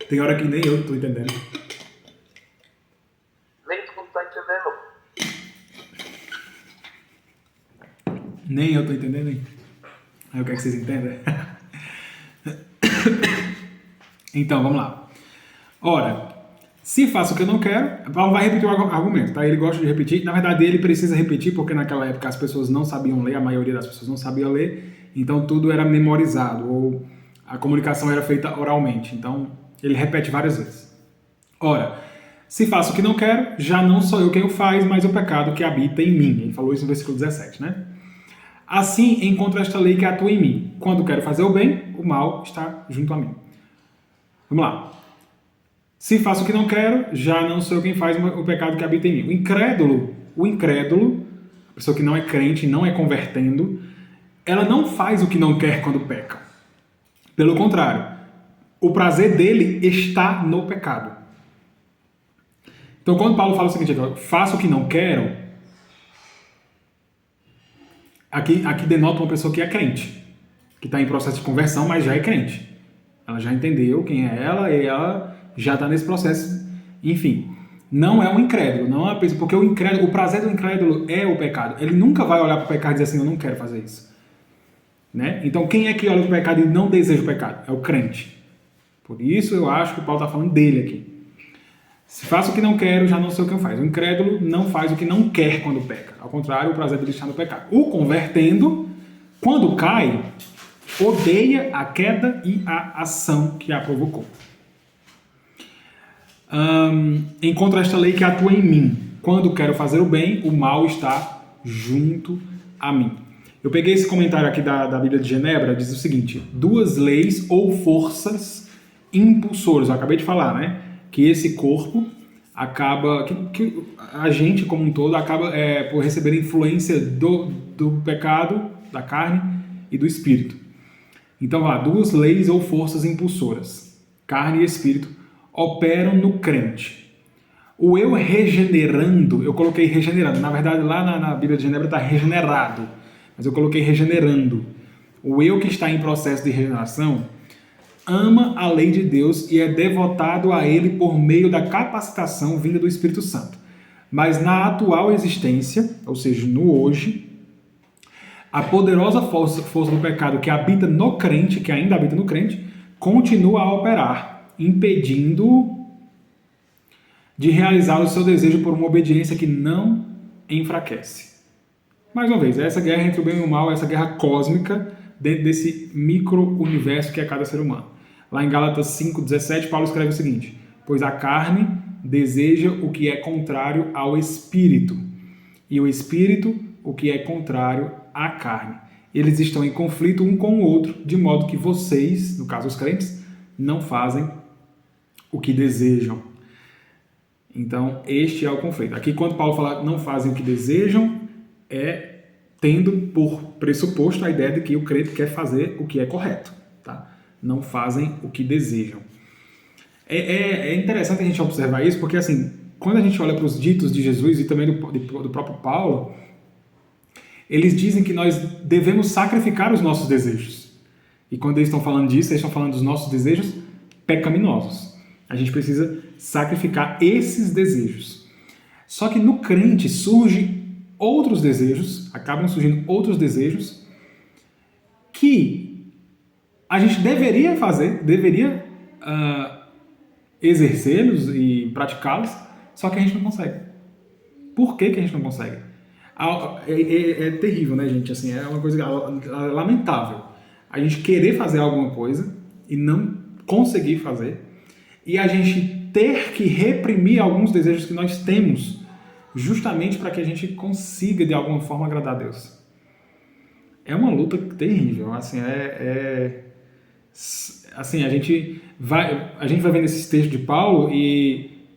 Tem hora que nem eu estou entendendo. Nem tu não tá entendendo. Nem eu estou entendendo, hein? Aí eu quero que vocês entendam. Então, vamos lá. Ora, se faço o que eu não quero, Paulo vai repetir o argumento, tá? Ele gosta de repetir. Na verdade, ele precisa repetir porque naquela época as pessoas não sabiam ler, a maioria das pessoas não sabia ler, então tudo era memorizado, ou a comunicação era feita oralmente. Então, ele repete várias vezes. Ora, se faço o que não quero, já não sou eu quem o faz, mas o pecado que habita em mim. Ele falou isso no versículo 17, né? Assim, encontro esta lei que atua em mim. Quando quero fazer o bem, o mal está junto a mim. Vamos lá. Se faço o que não quero, já não sou eu quem faz o pecado que habita em mim. O incrédulo, a pessoa que não é crente, não é convertendo, ela não faz o que não quer quando peca. Pelo contrário, o prazer dele está no pecado. Então, quando Paulo fala o seguinte, faço o que não quero, aqui denota uma pessoa que é crente, que está em processo de conversão, mas já é crente. Ela já entendeu quem é ela e ela já está nesse processo. Enfim, não é um incrédulo, não é uma pessoa, porque o prazer do incrédulo é o pecado. Ele nunca vai olhar para o pecado e dizer assim, eu não quero fazer isso. Né? Então, quem é que olha para o pecado e não deseja o pecado? É o crente. Por isso eu acho que o Paulo está falando dele aqui. Se faço o que não quero, já não sei o que eu faço. O incrédulo não faz o que não quer quando peca. Ao contrário, o prazer dele está no pecado. O convertendo, quando cai, odeia a queda e a ação que a provocou. Encontro esta lei que atua em mim. Quando quero fazer o bem, o mal está junto a mim. Eu peguei esse comentário aqui da Bíblia de Genebra, diz o seguinte: duas leis ou forças impulsoras. Eu acabei de falar, né? Que esse corpo acaba, que a gente como um todo acaba por receber influência do pecado, da carne e do espírito. Então, duas leis ou forças impulsoras, carne e espírito, operam no crente. O eu regenerando, eu coloquei regenerando, na verdade lá na Bíblia de Genebra está regenerado, mas eu coloquei regenerando. O eu que está em processo de regeneração ama a lei de Deus e é devotado a ele por meio da capacitação vinda do Espírito Santo. Mas na atual existência, ou seja, no hoje, a poderosa força do pecado que habita no crente, que ainda habita no crente, continua a operar, impedindo de realizar o seu desejo por uma obediência que não enfraquece. Mais uma vez, essa guerra entre o bem e o mal, essa guerra cósmica dentro desse micro-universo que é cada ser humano. Lá em Gálatas 5,17, Paulo escreve o seguinte: pois a carne deseja o que é contrário ao espírito, e o espírito o que é contrário à carne. Eles estão em conflito um com o outro, de modo que vocês, no caso os crentes, não fazem o que desejam. Então, este é o conflito. Aqui, quando Paulo fala não fazem o que desejam, é tendo por pressuposto a ideia de que o crente quer fazer o que é correto. Tá? Não fazem o que desejam. É interessante a gente observar isso, porque assim, quando a gente olha para os ditos de Jesus e também do próprio Paulo, eles dizem que nós devemos sacrificar os nossos desejos. E quando eles estão falando disso, eles estão falando dos nossos desejos pecaminosos. A gente precisa sacrificar esses desejos. Só que no crente surgem outros desejos, acabam surgindo outros desejos que a gente deveria fazer, deveria exercê-los e praticá-los, só que a gente não consegue. Por que a gente não consegue? É terrível, né, gente? Assim, é uma coisa lamentável. A gente querer fazer alguma coisa e não conseguir fazer, e a gente ter que reprimir alguns desejos que nós temos, justamente para que a gente consiga, de alguma forma, agradar a Deus. É uma luta terrível. Assim, assim, a gente vai vendo esses textos de Paulo e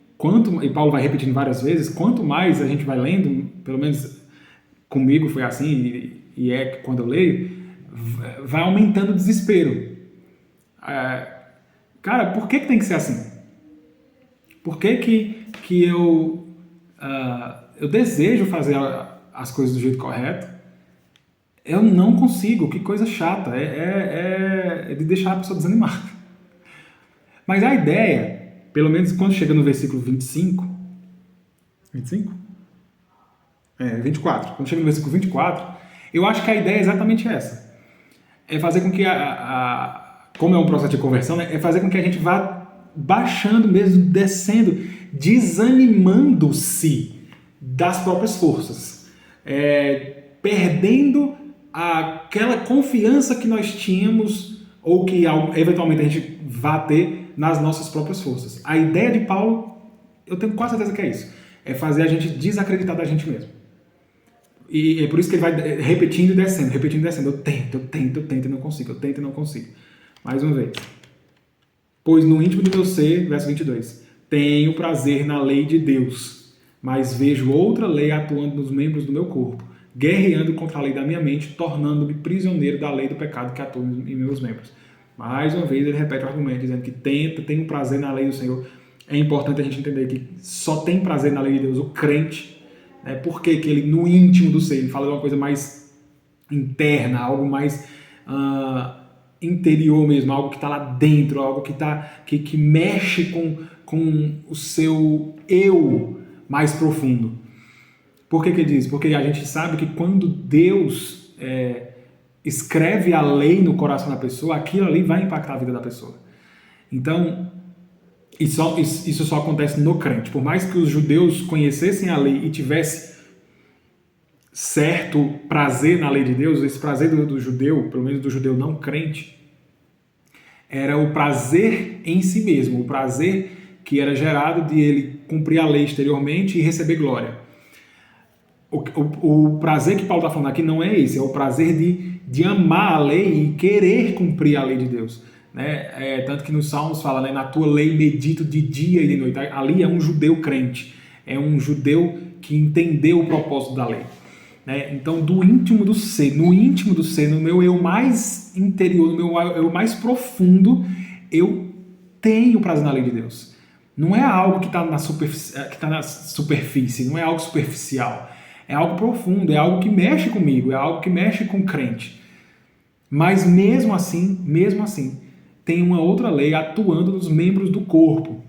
Paulo vai repetindo várias vezes, quanto mais a gente vai lendo, pelo menos comigo foi assim, e é quando eu leio, vai aumentando o desespero. Cara, por que tem que ser assim? Por que eu desejo fazer as coisas do jeito correto? Eu não consigo, que coisa chata. É de deixar a pessoa desanimada. Mas a ideia, pelo menos quando chega no versículo 25... 25? 24. Quando chega no versículo 24, eu acho que a ideia é exatamente essa. É fazer com que como é um processo de conversão, né, é fazer com que a gente vá baixando mesmo, descendo, desanimando-se das próprias forças, perdendo aquela confiança que nós tínhamos ou que eventualmente a gente vá ter nas nossas próprias forças. A ideia de Paulo, eu tenho quase certeza que é isso, é fazer a gente desacreditar da gente mesmo. E é por isso que ele vai repetindo e descendo. Eu tento e não consigo, eu tento e não consigo. Mais uma vez. Pois no íntimo do meu ser, verso 22, tenho prazer na lei de Deus, mas vejo outra lei atuando nos membros do meu corpo, guerreando contra a lei da minha mente, tornando-me prisioneiro da lei do pecado que atua em meus membros. Mais uma vez ele repete o argumento, dizendo que tem um prazer na lei do Senhor. É importante a gente entender que só tem prazer na lei de Deus o crente, né? Por que ele, no íntimo do ser, ele fala de uma coisa mais interna, algo mais interior mesmo, algo que está lá dentro, algo que mexe com o seu eu mais profundo. Por que ele diz? Porque a gente sabe que quando Deus escreve a lei no coração da pessoa, aquilo ali vai impactar a vida da pessoa. Então, isso só acontece no crente. Por mais que os judeus conhecessem a lei e tivessem certo prazer na lei de Deus, esse prazer do judeu, pelo menos do judeu não crente, era o prazer em si mesmo, o prazer que era gerado de ele cumprir a lei exteriormente e receber glória. O prazer que Paulo está falando aqui não é esse, é o prazer de amar a lei e querer cumprir a lei de Deus. Né? Tanto que nos Salmos fala, né, na tua lei medito de dia e de noite. Ali é um judeu crente, é um judeu que entendeu o propósito da lei. Né? Então, do íntimo do ser, no meu eu mais interior, no meu eu mais profundo, eu tenho prazer na lei de Deus. Não é algo que está na superfície, não é algo superficial. É algo profundo, é algo que mexe comigo, é algo que mexe com o crente. Mas mesmo assim, tem uma outra lei atuando nos membros do corpo.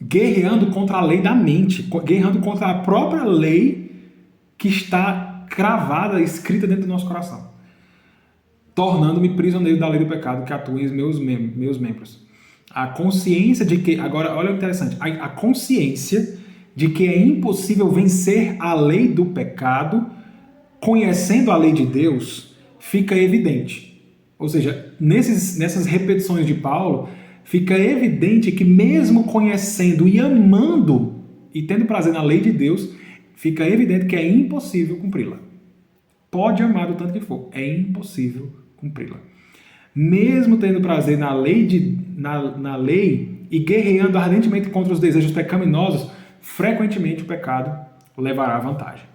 Guerreando contra a lei da mente, guerreando contra a própria lei que está cravada, escrita dentro do nosso coração. Tornando-me prisioneiro da lei do pecado que atua em meus membros. A consciência de que, agora olha o interessante, a consciência de que é impossível vencer a lei do pecado, conhecendo a lei de Deus, fica evidente. Ou seja, nessas repetições de Paulo, fica evidente que mesmo conhecendo e amando e tendo prazer na lei de Deus, fica evidente que é impossível cumpri-la. Pode amar do tanto que for, é impossível cumpri-la. Mesmo tendo prazer na lei e guerreando ardentemente contra os desejos pecaminosos, frequentemente o pecado levará à vantagem.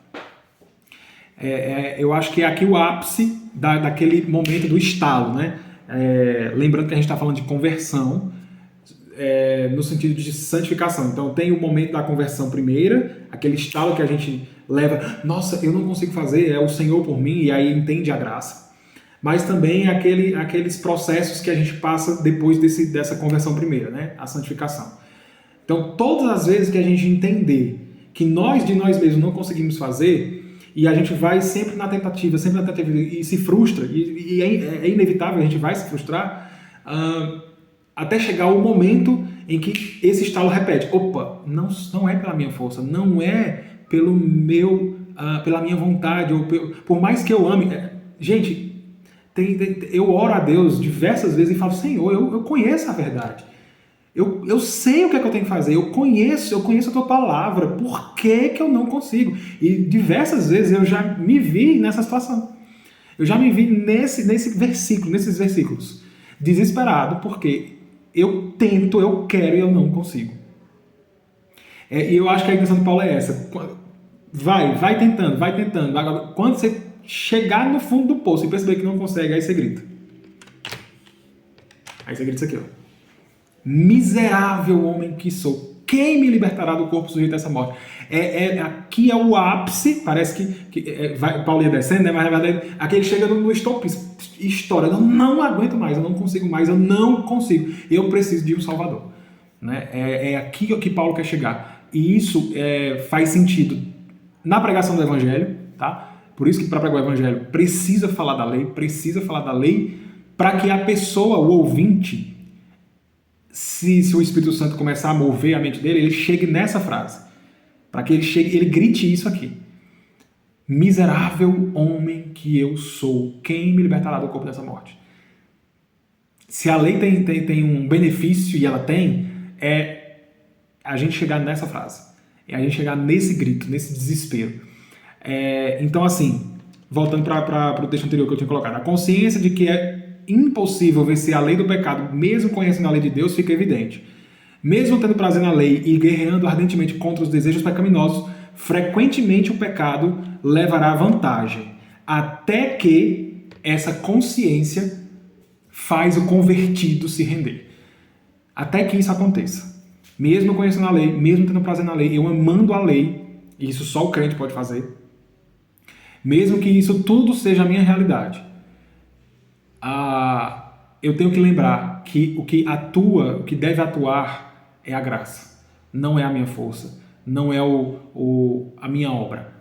Eu acho que é aqui o ápice daquele momento do estalo, né? Lembrando que a gente está falando de conversão, no sentido de santificação. Então tem o momento da conversão primeira, aquele estalo que a gente leva, nossa, eu não consigo fazer, é o Senhor por mim, e aí entende a graça. Mas também aqueles processos que a gente passa depois dessa conversão primeira, né? A santificação. Então, todas as vezes que a gente entender que nós de nós mesmos não conseguimos fazer, e a gente vai sempre na tentativa, e se frustra, e é inevitável, a gente vai se frustrar, até chegar o momento em que esse estalo repete. Opa, não é pela minha força, não é pela minha vontade, ou por mais que eu ame. Gente, eu oro a Deus diversas vezes e falo, Senhor, eu conheço a verdade. Eu sei o que é que eu tenho que fazer, eu conheço a tua palavra, por que que eu não consigo? E diversas vezes eu já me vi nessa situação. Eu já me vi nesses versículos, desesperado, porque eu tento, eu quero e eu não consigo. E eu acho que a intenção de Paulo é essa. Vai tentando. Agora, quando você chegar no fundo do poço e perceber que não consegue, aí você grita. Aí você grita isso aqui, ó. Miserável homem que sou, quem me libertará do corpo sujeito a essa morte? Aqui é o ápice, parece que Paulo ia descendo, né? Mas na verdade, aqui ele chega no estopis, estoura, eu não aguento mais, eu não consigo mais, eu preciso de um Salvador. Né? É aqui que Paulo quer chegar. E isso faz sentido na pregação do Evangelho, tá? Por isso que para pregar o Evangelho precisa falar da lei, para que a pessoa, o ouvinte, se o Espírito Santo começar a mover a mente dele, ele chegue nessa frase. Para que ele grite isso aqui. Miserável homem que eu sou, quem me libertará do corpo dessa morte? Se a lei tem um benefício, e ela tem, é a gente chegar nessa frase. É a gente chegar nesse grito, nesse desespero. Então, assim, voltando para o texto anterior que eu tinha colocado, a consciência de que é impossível vencer a lei do pecado, mesmo conhecendo a lei de Deus, fica evidente. Mesmo tendo prazer na lei e guerreando ardentemente contra os desejos pecaminosos, frequentemente o pecado levará à vantagem, até que essa consciência faz o convertido se render. Até que isso aconteça. Mesmo conhecendo a lei, mesmo tendo prazer na lei, eu amando a lei, e isso só o crente pode fazer, mesmo que isso tudo seja a minha realidade, eu tenho que lembrar que o que deve atuar é a graça. Não é a minha força, não é a minha obra.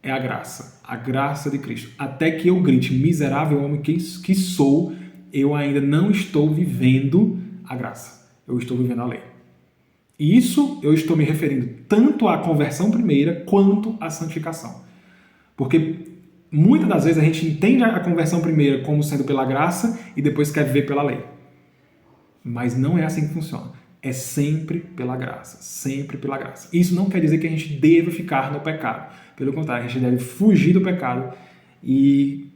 É a graça de Cristo. Até que eu grite, miserável homem que sou, eu ainda não estou vivendo a graça. Eu estou vivendo a lei. E isso eu estou me referindo tanto à conversão primeira quanto à santificação. Porque muitas das vezes a gente entende a conversão primeira como sendo pela graça e depois quer viver pela lei. Mas não é assim que funciona. é sempre pela graça, sempre pela graça. Isso não quer dizer que a gente deva ficar no pecado. Pelo contrário, a gente deve fugir do pecado e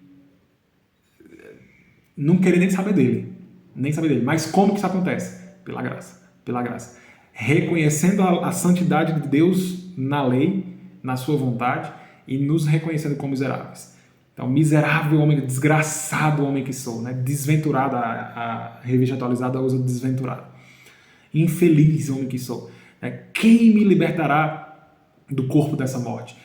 não querer nem saber dele. Nem saber dele. Mas como que isso acontece? Pela graça. Pela graça. Reconhecendo a santidade de Deus na lei, na sua vontade, e nos reconhecendo como miseráveis. Então, miserável homem, desgraçado homem que sou, né? Desventurado, a revista atualizada usa desventurado. Infeliz homem que sou. Quem me libertará do corpo dessa morte?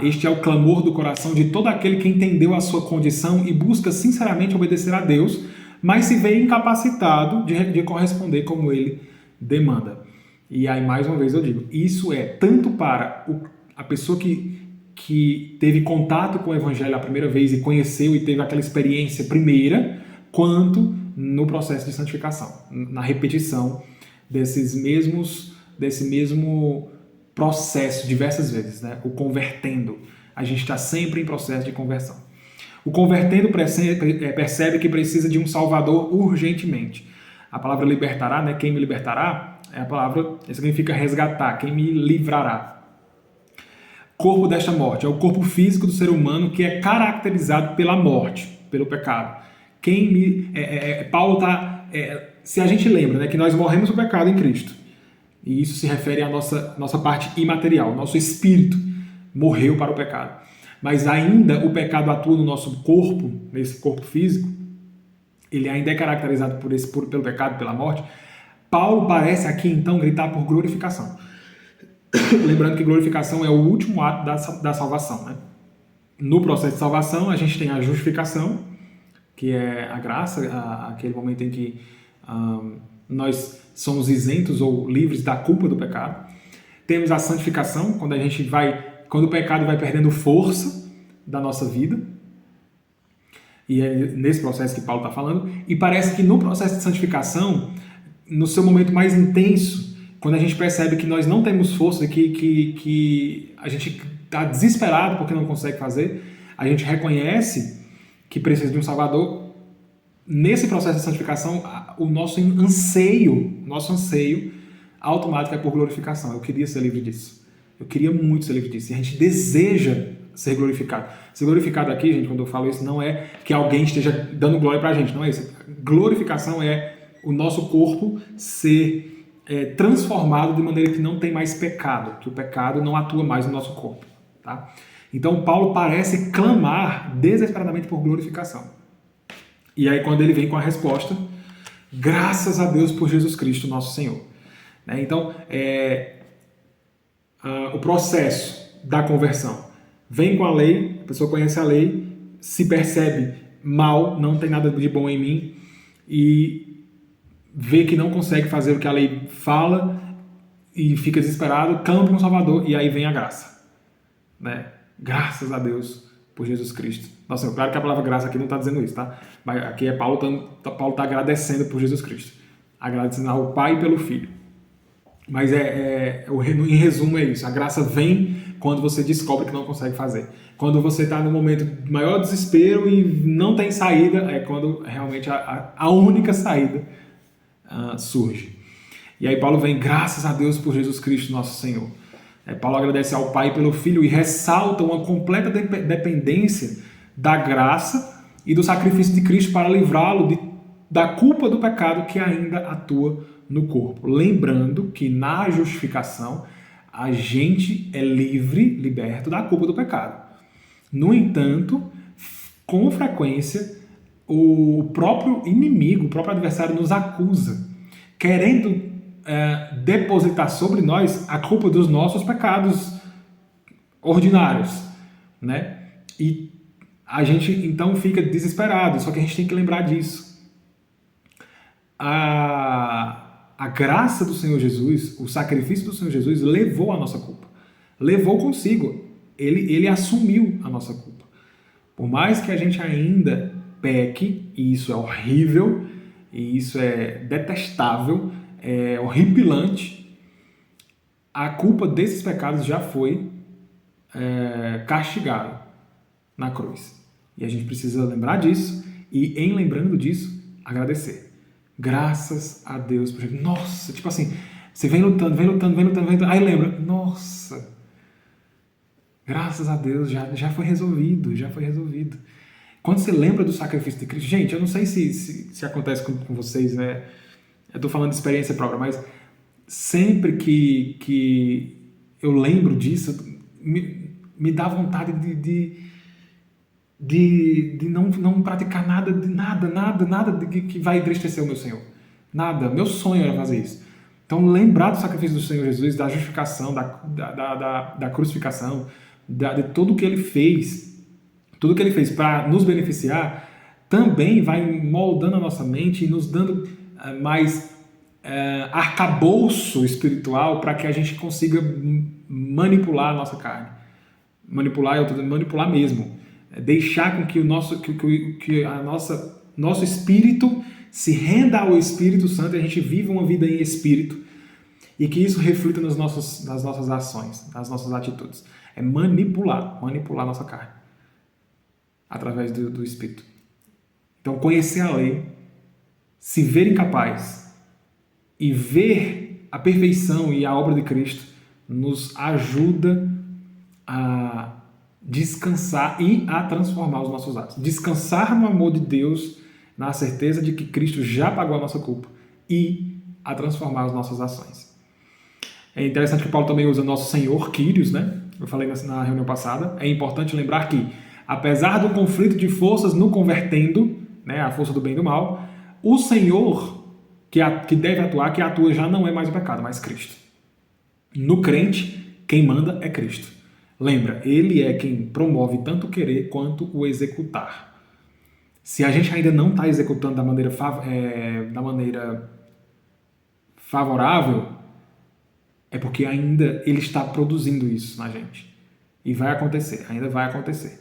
Este é o clamor do coração de todo aquele que entendeu a sua condição e busca sinceramente obedecer a Deus, mas se vê incapacitado de corresponder como ele demanda. E aí, mais uma vez eu digo, isso é tanto para a pessoa que teve contato com o Evangelho a primeira vez e conheceu e teve aquela experiência primeira, quanto no processo de santificação, na repetição desse mesmo processo diversas vezes, né? O convertendo. A gente está sempre em processo de conversão. O convertendo percebe que precisa de um Salvador urgentemente. A palavra libertará, né? Quem me libertará, é a palavra, significa resgatar, quem me livrará. Corpo desta morte é o corpo físico do ser humano que é caracterizado pela morte, pelo pecado. Paulo está... se a gente lembra, né, que nós morremos no pecado em Cristo, e isso se refere à nossa parte imaterial, nosso espírito morreu para o pecado. Mas ainda o pecado atua no nosso corpo, nesse corpo físico, ele ainda é caracterizado pelo pecado, pela morte. Paulo parece aqui então gritar por glorificação. Lembrando que glorificação é o último ato da salvação, né? No processo de salvação, a gente tem a justificação, que é a graça, aquele momento em que nós somos isentos ou livres da culpa do pecado. Temos a santificação, quando o pecado vai perdendo força da nossa vida. E é nesse processo que Paulo está falando. E parece que no processo de santificação, no seu momento mais intenso, quando a gente percebe que nós não temos força, que a gente está desesperado porque não consegue fazer, a gente reconhece que precisa de um Salvador. Nesse processo de santificação, o nosso anseio automático é por glorificação. Eu queria ser livre disso. Eu queria muito ser livre disso. E a gente deseja ser glorificado. Ser glorificado aqui, gente, quando eu falo isso, não é que alguém esteja dando glória pra gente, não é isso. Glorificação é o nosso corpo ser transformado de maneira que não tem mais pecado, que o pecado não atua mais no nosso corpo. Tá? Então, Paulo parece clamar desesperadamente por glorificação. E aí, quando ele vem com a resposta, graças a Deus por Jesus Cristo, nosso Senhor. Então, o processo da conversão vem com a lei, a pessoa conhece a lei, se percebe mal, não tem nada de bom em mim, e vê que não consegue fazer o que a lei fala, e fica desesperado, clama para um Salvador, e aí vem a graça. Né? Graças a Deus por Jesus Cristo. Nossa, claro que a palavra graça aqui não está dizendo isso, tá? Mas aqui é Paulo está agradecendo por Jesus Cristo. Agradecendo ao Pai pelo Filho. Mas em resumo é isso. A graça vem quando você descobre que não consegue fazer. Quando você está no momento de maior desespero e não tem saída, é quando realmente a única saída surge. E aí Paulo vem, graças a Deus por Jesus Cristo, nosso Senhor. Paulo agradece ao Pai pelo Filho e ressalta uma completa dependência da graça e do sacrifício de Cristo para livrá-lo da culpa do pecado que ainda atua no corpo. Lembrando que na justificação a gente é liberto da culpa do pecado. No entanto, com frequência, o próprio inimigo, o próprio adversário nos acusa, querendo depositar sobre nós a culpa dos nossos pecados ordinários, né? E a gente então fica desesperado, só que a gente tem que lembrar disso. A graça do Senhor Jesus, o sacrifício do Senhor Jesus levou a nossa culpa, levou consigo, ele assumiu a nossa culpa. Por mais que a gente ainda peque, e isso é horrível, e isso é detestável, é horripilante, a culpa desses pecados já foi castigada na cruz. E a gente precisa lembrar disso e, em lembrando disso, agradecer. Graças a Deus por Jesus. Nossa, tipo assim, você vem lutando, vem lutando, vem lutando, vem lutando. Aí lembra, nossa, graças a Deus, já foi resolvido, já foi resolvido. Quando você lembra do sacrifício de Cristo, gente, eu não sei se acontece com vocês, né? Eu estou falando de experiência própria, mas sempre que eu lembro disso, me dá vontade de não praticar nada, nada que vai entristecer o meu Senhor. Nada. Meu sonho era fazer isso. Então, lembrar do sacrifício do Senhor Jesus, da justificação, da crucificação, de tudo que ele fez para nos beneficiar, também vai moldando a nossa mente e nos dando mais arcabouço espiritual para que a gente consiga manipular a nossa carne. Manipular mesmo. Deixar com que nosso espírito se renda ao Espírito Santo e a gente viva uma vida em espírito e que isso reflita nas nossas ações, nas nossas atitudes. É manipular a nossa carne através do Espírito. Então, conhecer a lei, se ver incapaz e ver a perfeição e a obra de Cristo nos ajuda a descansar e a transformar os nossos atos. Descansar no amor de Deus, na certeza de que Cristo já pagou a nossa culpa e a transformar as nossas ações. É interessante que Paulo também usa nosso Senhor, Kyrios, né? Eu falei na reunião passada. É importante lembrar que, apesar do conflito de forças no convertendo, né, a força do bem e do mal, o Senhor que deve atuar, que atua já não é mais o pecado, mas Cristo. No crente, quem manda é Cristo. Lembra, ele é quem promove tanto o querer quanto o executar. Se a gente ainda não está executando da maneira favorável, é porque ainda ele está produzindo isso na gente. E vai acontecer, ainda vai acontecer.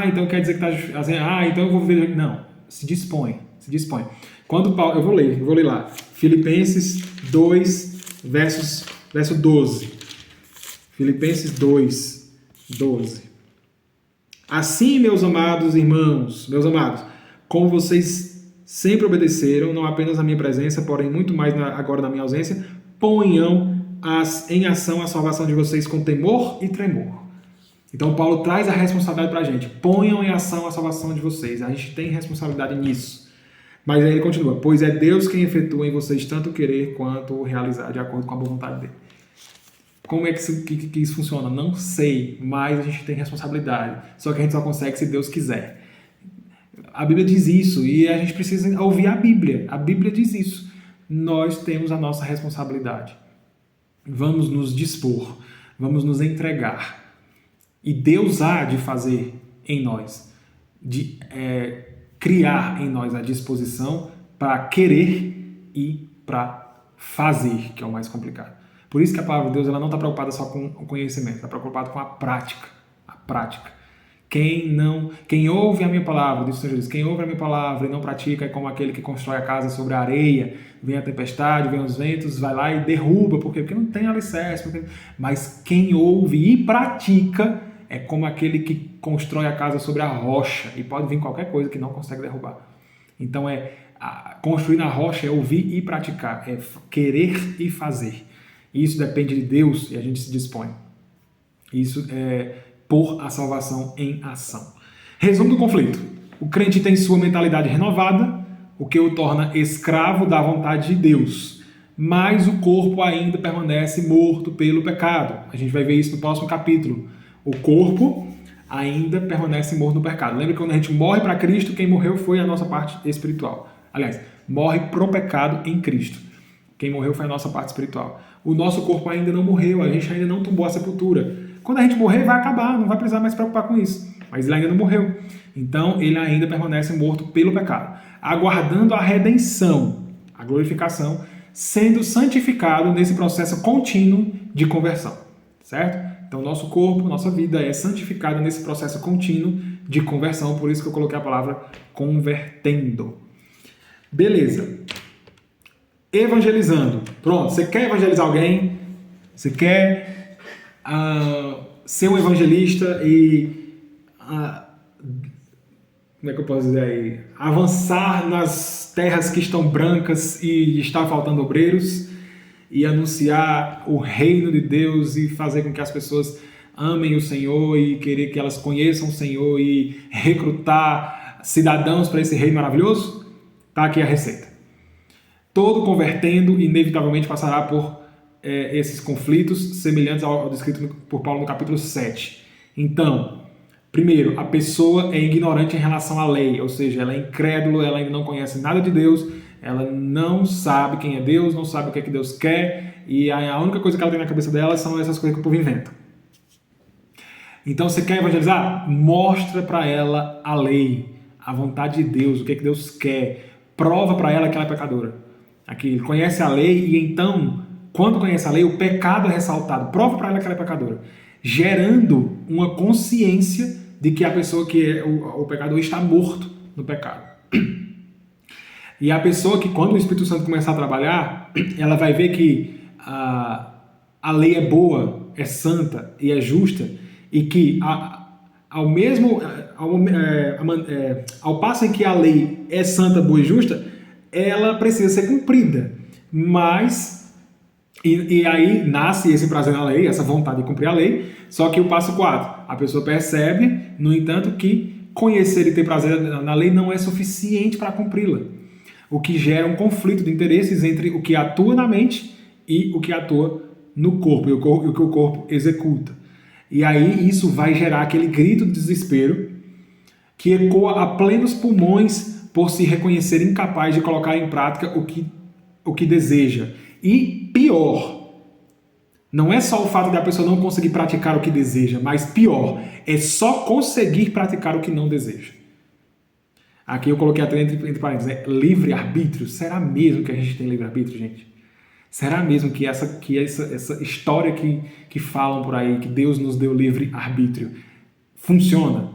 Então quer dizer que está assim, então eu vou viver. Não, se dispõe. Quando Paulo, eu vou ler lá. Filipenses 2, verso 12. Filipenses 2, 12. Assim, meus amados irmãos, como vocês sempre obedeceram, não apenas na minha presença, porém muito mais agora na minha ausência, ponham em ação a salvação de vocês com temor e tremor. Então, Paulo traz a responsabilidade para a gente. Ponham em ação a salvação de vocês. A gente tem responsabilidade nisso. Mas aí ele continua. Pois é Deus quem efetua em vocês tanto o querer quanto o realizar, de acordo com a boa vontade dele. Como é que isso funciona? Não sei, mas a gente tem responsabilidade. Só que a gente só consegue se Deus quiser. A Bíblia diz isso e a gente precisa ouvir a Bíblia. A Bíblia diz isso. Nós temos a nossa responsabilidade. Vamos nos dispor, vamos nos entregar. E Deus há de fazer em nós, de criar em nós a disposição para querer e para fazer, que é o mais complicado. Por isso que a palavra de Deus ela não está preocupada só com o conhecimento, está preocupada com a prática. A prática. Quem ouve a minha palavra, diz o Senhor Jesus, quem ouve a minha palavra e não pratica é como aquele que constrói a casa sobre a areia, vem a tempestade, vem os ventos, vai lá e derruba, porque não tem alicerce. Mas quem ouve e pratica é como aquele que constrói a casa sobre a rocha, e pode vir qualquer coisa que não consegue derrubar. Então construir na rocha é ouvir e praticar, é querer e fazer. Isso depende de Deus e a gente se dispõe. Isso é pôr a salvação em ação. Resumo do conflito. O crente tem sua mentalidade renovada, o que o torna escravo da vontade de Deus. Mas o corpo ainda permanece morto pelo pecado. A gente vai ver isso no próximo capítulo. O corpo ainda permanece morto no pecado. Lembra que quando a gente morre para Cristo, quem morreu foi a nossa parte espiritual. Aliás, morre pro pecado em Cristo. Quem morreu foi a nossa parte espiritual. O nosso corpo ainda não morreu, a gente ainda não tombou a sepultura. Quando a gente morrer, vai acabar, não vai precisar mais se preocupar com isso. Mas ele ainda não morreu. Então, ele ainda permanece morto pelo pecado, aguardando a redenção, a glorificação, sendo santificado nesse processo contínuo de conversão. Certo? Então, nosso corpo, nossa vida é santificada nesse processo contínuo de conversão, por isso que eu coloquei a palavra convertendo. Beleza. Evangelizando. Pronto, você quer evangelizar alguém? Você quer ser um evangelista e como é que eu posso dizer aí, avançar nas terras que estão brancas e está faltando obreiros e anunciar o reino de Deus e fazer com que as pessoas amem o Senhor e querer que elas conheçam o Senhor e recrutar cidadãos para esse reino maravilhoso? Tá aqui a receita. Todo convertendo inevitavelmente passará por esses conflitos semelhantes ao descrito por Paulo no capítulo 7. Então, primeiro, a pessoa é ignorante em relação à lei, ou seja, ela é incrédula, ela ainda não conhece nada de Deus, ela não sabe quem é Deus, não sabe o que é que Deus quer, e a única coisa que ela tem na cabeça dela são essas coisas que o povo inventa. Então, você quer evangelizar? Mostra para ela a lei, a vontade de Deus, o que é que Deus quer. Prova para ela que ela é pecadora. Aqui, ele conhece a lei e então, quando conhece a lei, o pecado é ressaltado. Prova para ela que ela é pecadora, gerando uma consciência de que a pessoa que é o pecador está morto no pecado. E a pessoa que, quando o Espírito Santo começar a trabalhar, ela vai ver que a lei é boa, é santa e é justa, e que ao passo em que a lei é santa, boa e justa, ela precisa ser cumprida. Mas, e aí nasce esse prazer na lei, essa vontade de cumprir a lei, só que o passo 4, a pessoa percebe, no entanto, que conhecer e ter prazer na lei não é suficiente para cumpri-la, o que gera um conflito de interesses entre o que atua na mente e o que atua no corpo, e o que o corpo executa. E aí isso vai gerar aquele grito de desespero que ecoa a plenos pulmões por se reconhecer incapaz de colocar em prática o que deseja. E pior, não é só o fato de a pessoa não conseguir praticar o que deseja, mas pior, é só conseguir praticar o que não deseja. Aqui eu coloquei até entre parênteses, né? Livre-arbítrio. Será mesmo que a gente tem livre-arbítrio, gente? Será mesmo que essa história que falam por aí, que Deus nos deu livre-arbítrio, funciona?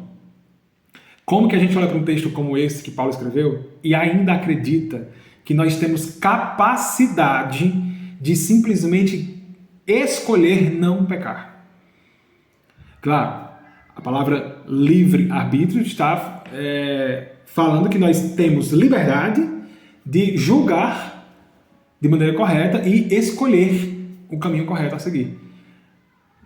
Como que a gente olha para um texto como esse que Paulo escreveu e ainda acredita que nós temos capacidade de simplesmente escolher não pecar? Claro, a palavra livre-arbítrio está falando que nós temos liberdade de julgar de maneira correta e escolher o caminho correto a seguir.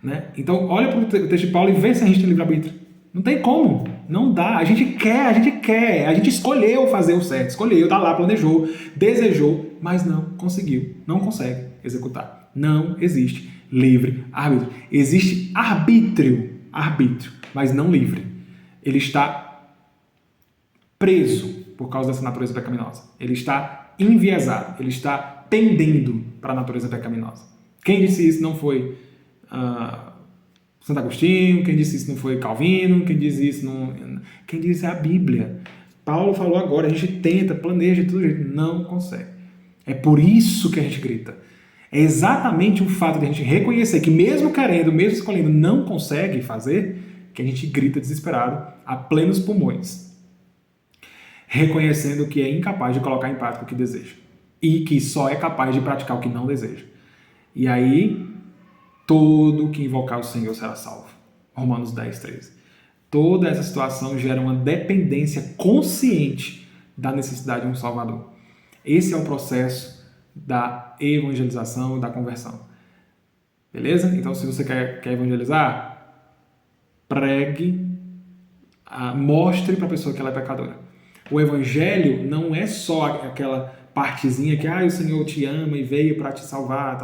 Né? Então, olha para o texto de Paulo e vê se a gente tem livre-arbítrio. Não tem como, não dá. A gente quer, a gente escolheu fazer o certo, escolheu, tá lá, planejou, desejou, mas não conseguiu, não consegue executar. Não existe livre-arbítrio. Existe arbítrio, mas não livre. Ele está preso por causa dessa natureza pecaminosa. Ele está enviesado, ele está pendendo para a natureza pecaminosa. Quem disse isso não foi Santo Agostinho, quem disse isso não foi Calvino, quem disse isso não... Quem disse é a Bíblia. Paulo falou agora, a gente tenta, planeja de todo jeito, não consegue. É por isso que a gente grita. É exatamente o fato de a gente reconhecer que mesmo querendo, mesmo escolhendo, não consegue fazer, que a gente grita desesperado a plenos pulmões, reconhecendo que é incapaz de colocar em prática o que deseja e que só é capaz de praticar o que não deseja. E aí, todo que invocar o Senhor será salvo. Romanos 10, 13. Toda essa situação gera uma dependência consciente da necessidade de um Salvador. Esse é o processo da evangelização e da conversão. Beleza? Então, se você quer evangelizar, pregue, mostre para a pessoa que ela é pecadora. O evangelho não é só aquela partezinha que o Senhor te ama e veio para te salvar,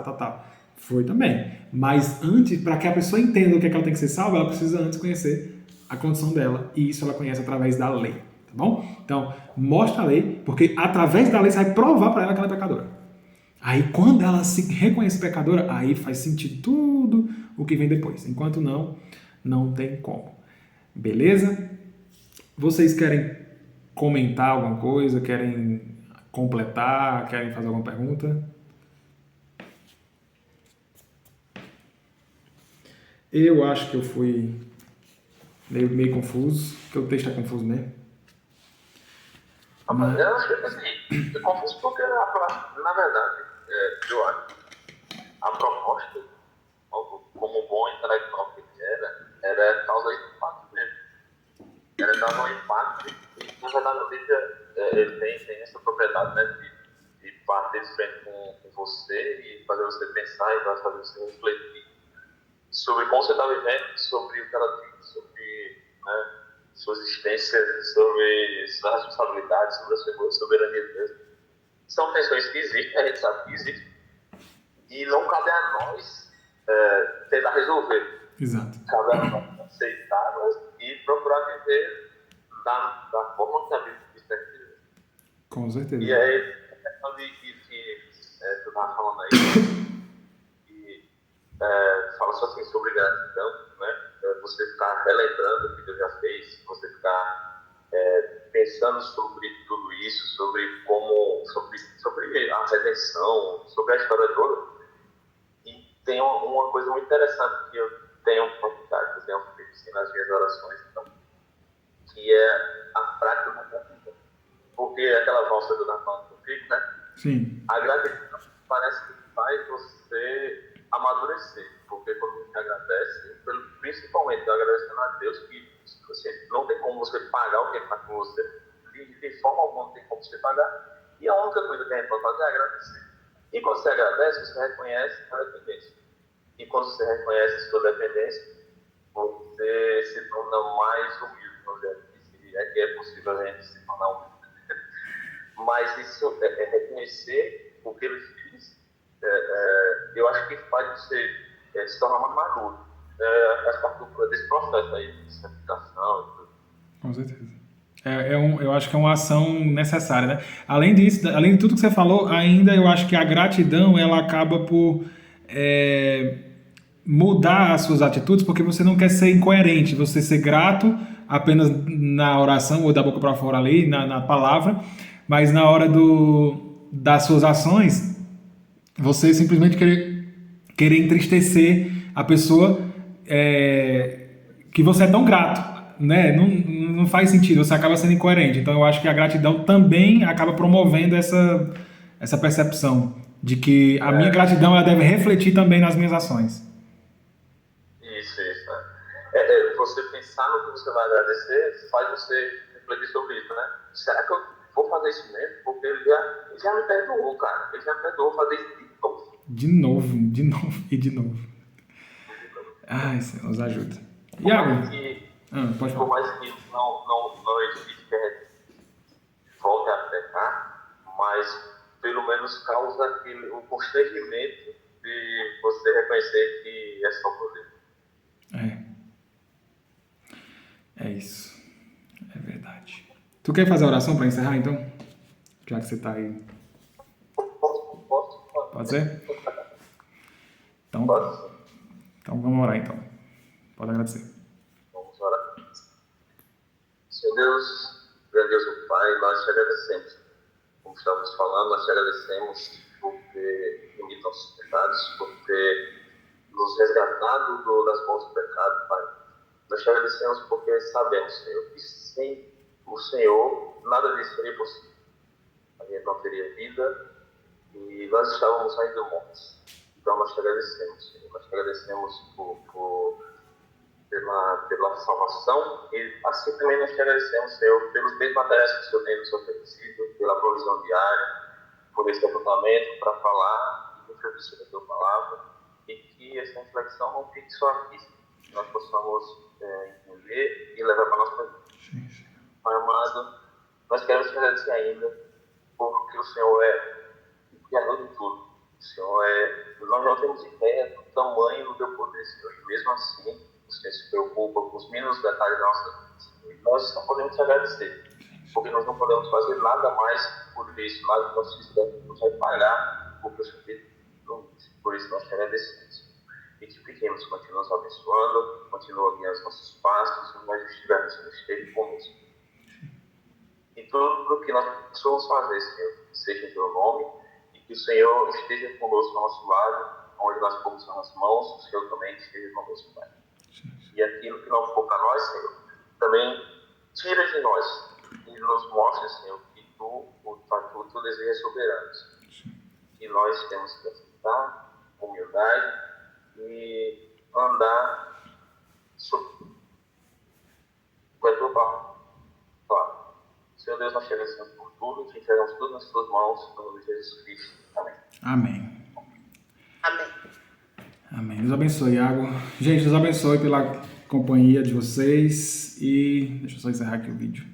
Foi também. Mas antes, para que a pessoa entenda o que é que ela tem que ser salva, ela precisa antes conhecer a condição dela. E isso ela conhece através da lei. Tá bom? Então, mostra a lei, porque através da lei você vai provar para ela que ela é pecadora. Aí, quando ela se reconhece pecadora, aí faz sentido tudo o que vem depois. Enquanto não, não tem como. Beleza? Vocês querem comentar alguma coisa? Querem completar? Querem fazer alguma pergunta? Eu acho que eu fui meio confuso, porque o texto é confuso mesmo. Mas... Eu acho que assim, é confuso porque, na verdade, eu acho a proposta, como bom intelectual que ele era causar impacto mesmo. Era dar um impacto na verdade, a Bíblia ele tem essa propriedade, né, de bater de frente com você e fazer você pensar e fazer você refletir sobre como você está vivendo, sobre o que ela diz, sobre, né, sua existência, sobre suas responsabilidades, sobre a sua soberania de Deus. São questões que existem, a gente sabe que existem, e não cabe a nós tentar resolver. Exato. Cabe a nós aceitá-las e procurar viver da forma que a Bíblia diz que é viver. Com certeza. E aí, a questão de que tu estava falando aí, que fala só assim sobre gratidão, né? Você ficar relembrando o que Deus já fez, você ficar pensando sobre tudo isso, sobre a redenção, sobre a história toda. E tem uma coisa muito interessante que eu tenho praticado, que eu tenho feito assim, nas minhas orações, então, que é a prática da gratidão. Porque aquela valsa do Natal que eu fico, né? Sim. A gratidão parece que faz você amadurecer, porque quando você agradece, principalmente agradecendo a Deus, que você, não tem como você pagar o que ele faz com você, de forma alguma não tem como você pagar, e a única coisa que a gente pode fazer é agradecer. E quando você agradece, você reconhece a dependência. E quando você reconhece a sua dependência, você se torna mais humilde, vamos dizer assim, se é que é possível a gente se tornar humilde. Mas isso é reconhecer o que ele fez, eu acho que faz você se tornar mais maduro. Faz parte desse processo aí de santificação e tudo. Com certeza. Eu acho que é uma ação necessária, né? Além disso, além de tudo que você falou, ainda eu acho que a gratidão ela acaba por mudar as suas atitudes, porque você não quer ser incoerente, você ser grato apenas na oração ou da boca para fora ali, na palavra, mas na hora das suas ações, você simplesmente querer entristecer a pessoa que você é tão grato, né? Não faz sentido, você acaba sendo incoerente. Então eu acho que a gratidão também acaba promovendo essa percepção de que a minha gratidão ela deve refletir também nas minhas ações. Isso. Você pensar no que você vai agradecer faz você refletir sobre isso, né? Será que eu vou fazer isso mesmo? Porque ele já me perdoou, cara. Ele já me perdoou fazer isso de novo. De novo e de novo. Ai, Senhor, nos ajuda. Iago, pode Por falar. mais que não existe que a gente volte a pecar, mas pelo menos causa o constrangimento de você reconhecer que é só por Deus. É isso. É verdade. Tu quer fazer a oração para encerrar, então? Já que você está aí. Posso? Pode ser? Então, Pode. então vamos orar, então. Pode agradecer. Vamos orar. Senhor Deus, grandioso Pai, nós te agradecemos. Como estávamos falando, nós te agradecemos por ter remitido nossos pecados, por ter nos resgatado das mãos do pecado, Pai. Nós te agradecemos porque sabemos, Senhor, que sem o Senhor nada disso seria possível. A gente não teria vida e nós estávamos ainda mortos. Então nós te agradecemos, Senhor. Nós te agradecemos pela salvação e assim também nós te agradecemos, Senhor, pelos bens materiais que o Senhor tem nos oferecido, pela provisão diária, por esse apontamento para falar e refletir sobre a tua palavra e que essa reflexão não fique só aqui, que nós possamos entender e levar para a nossa vida. Pai amado, nós queremos te agradecer ainda porque o Senhor é o criador de tudo. O Senhor nós não temos ideia do tamanho do teu poder, Senhor, e mesmo assim o Senhor se preocupa com os mínimos detalhes da nossa vida. E nós só podemos te agradecer, porque nós não podemos fazer nada mais por isso, nada que nós fizermos nos vai pagar o que o Senhor fez. Por isso nós te agradecemos. E te pedimos, continua nos abençoando, continua guiando os nossos passos, nós estivermos no esteja conosco. E tudo o que nós precisamos fazer, Senhor, seja em teu nome, e que o Senhor esteja conosco ao nosso lado, onde nós pomos as mãos, o Senhor também esteja conosco, Pai. E aquilo que não for para nós, Senhor, também tira de nós e nos mostra, Senhor, que tu desejas soberanos. Que nós temos que aceitar humildade e andar sobre a tua palavra. Senhor Deus, nós te agradecemos por tudo, te entregamos tudo nas tuas mãos, no nome de Jesus Cristo. Amém. Amém. Amém. Amém. Deus abençoe, Iago. Gente, Deus abençoe pela companhia de vocês e deixa eu só encerrar aqui o vídeo.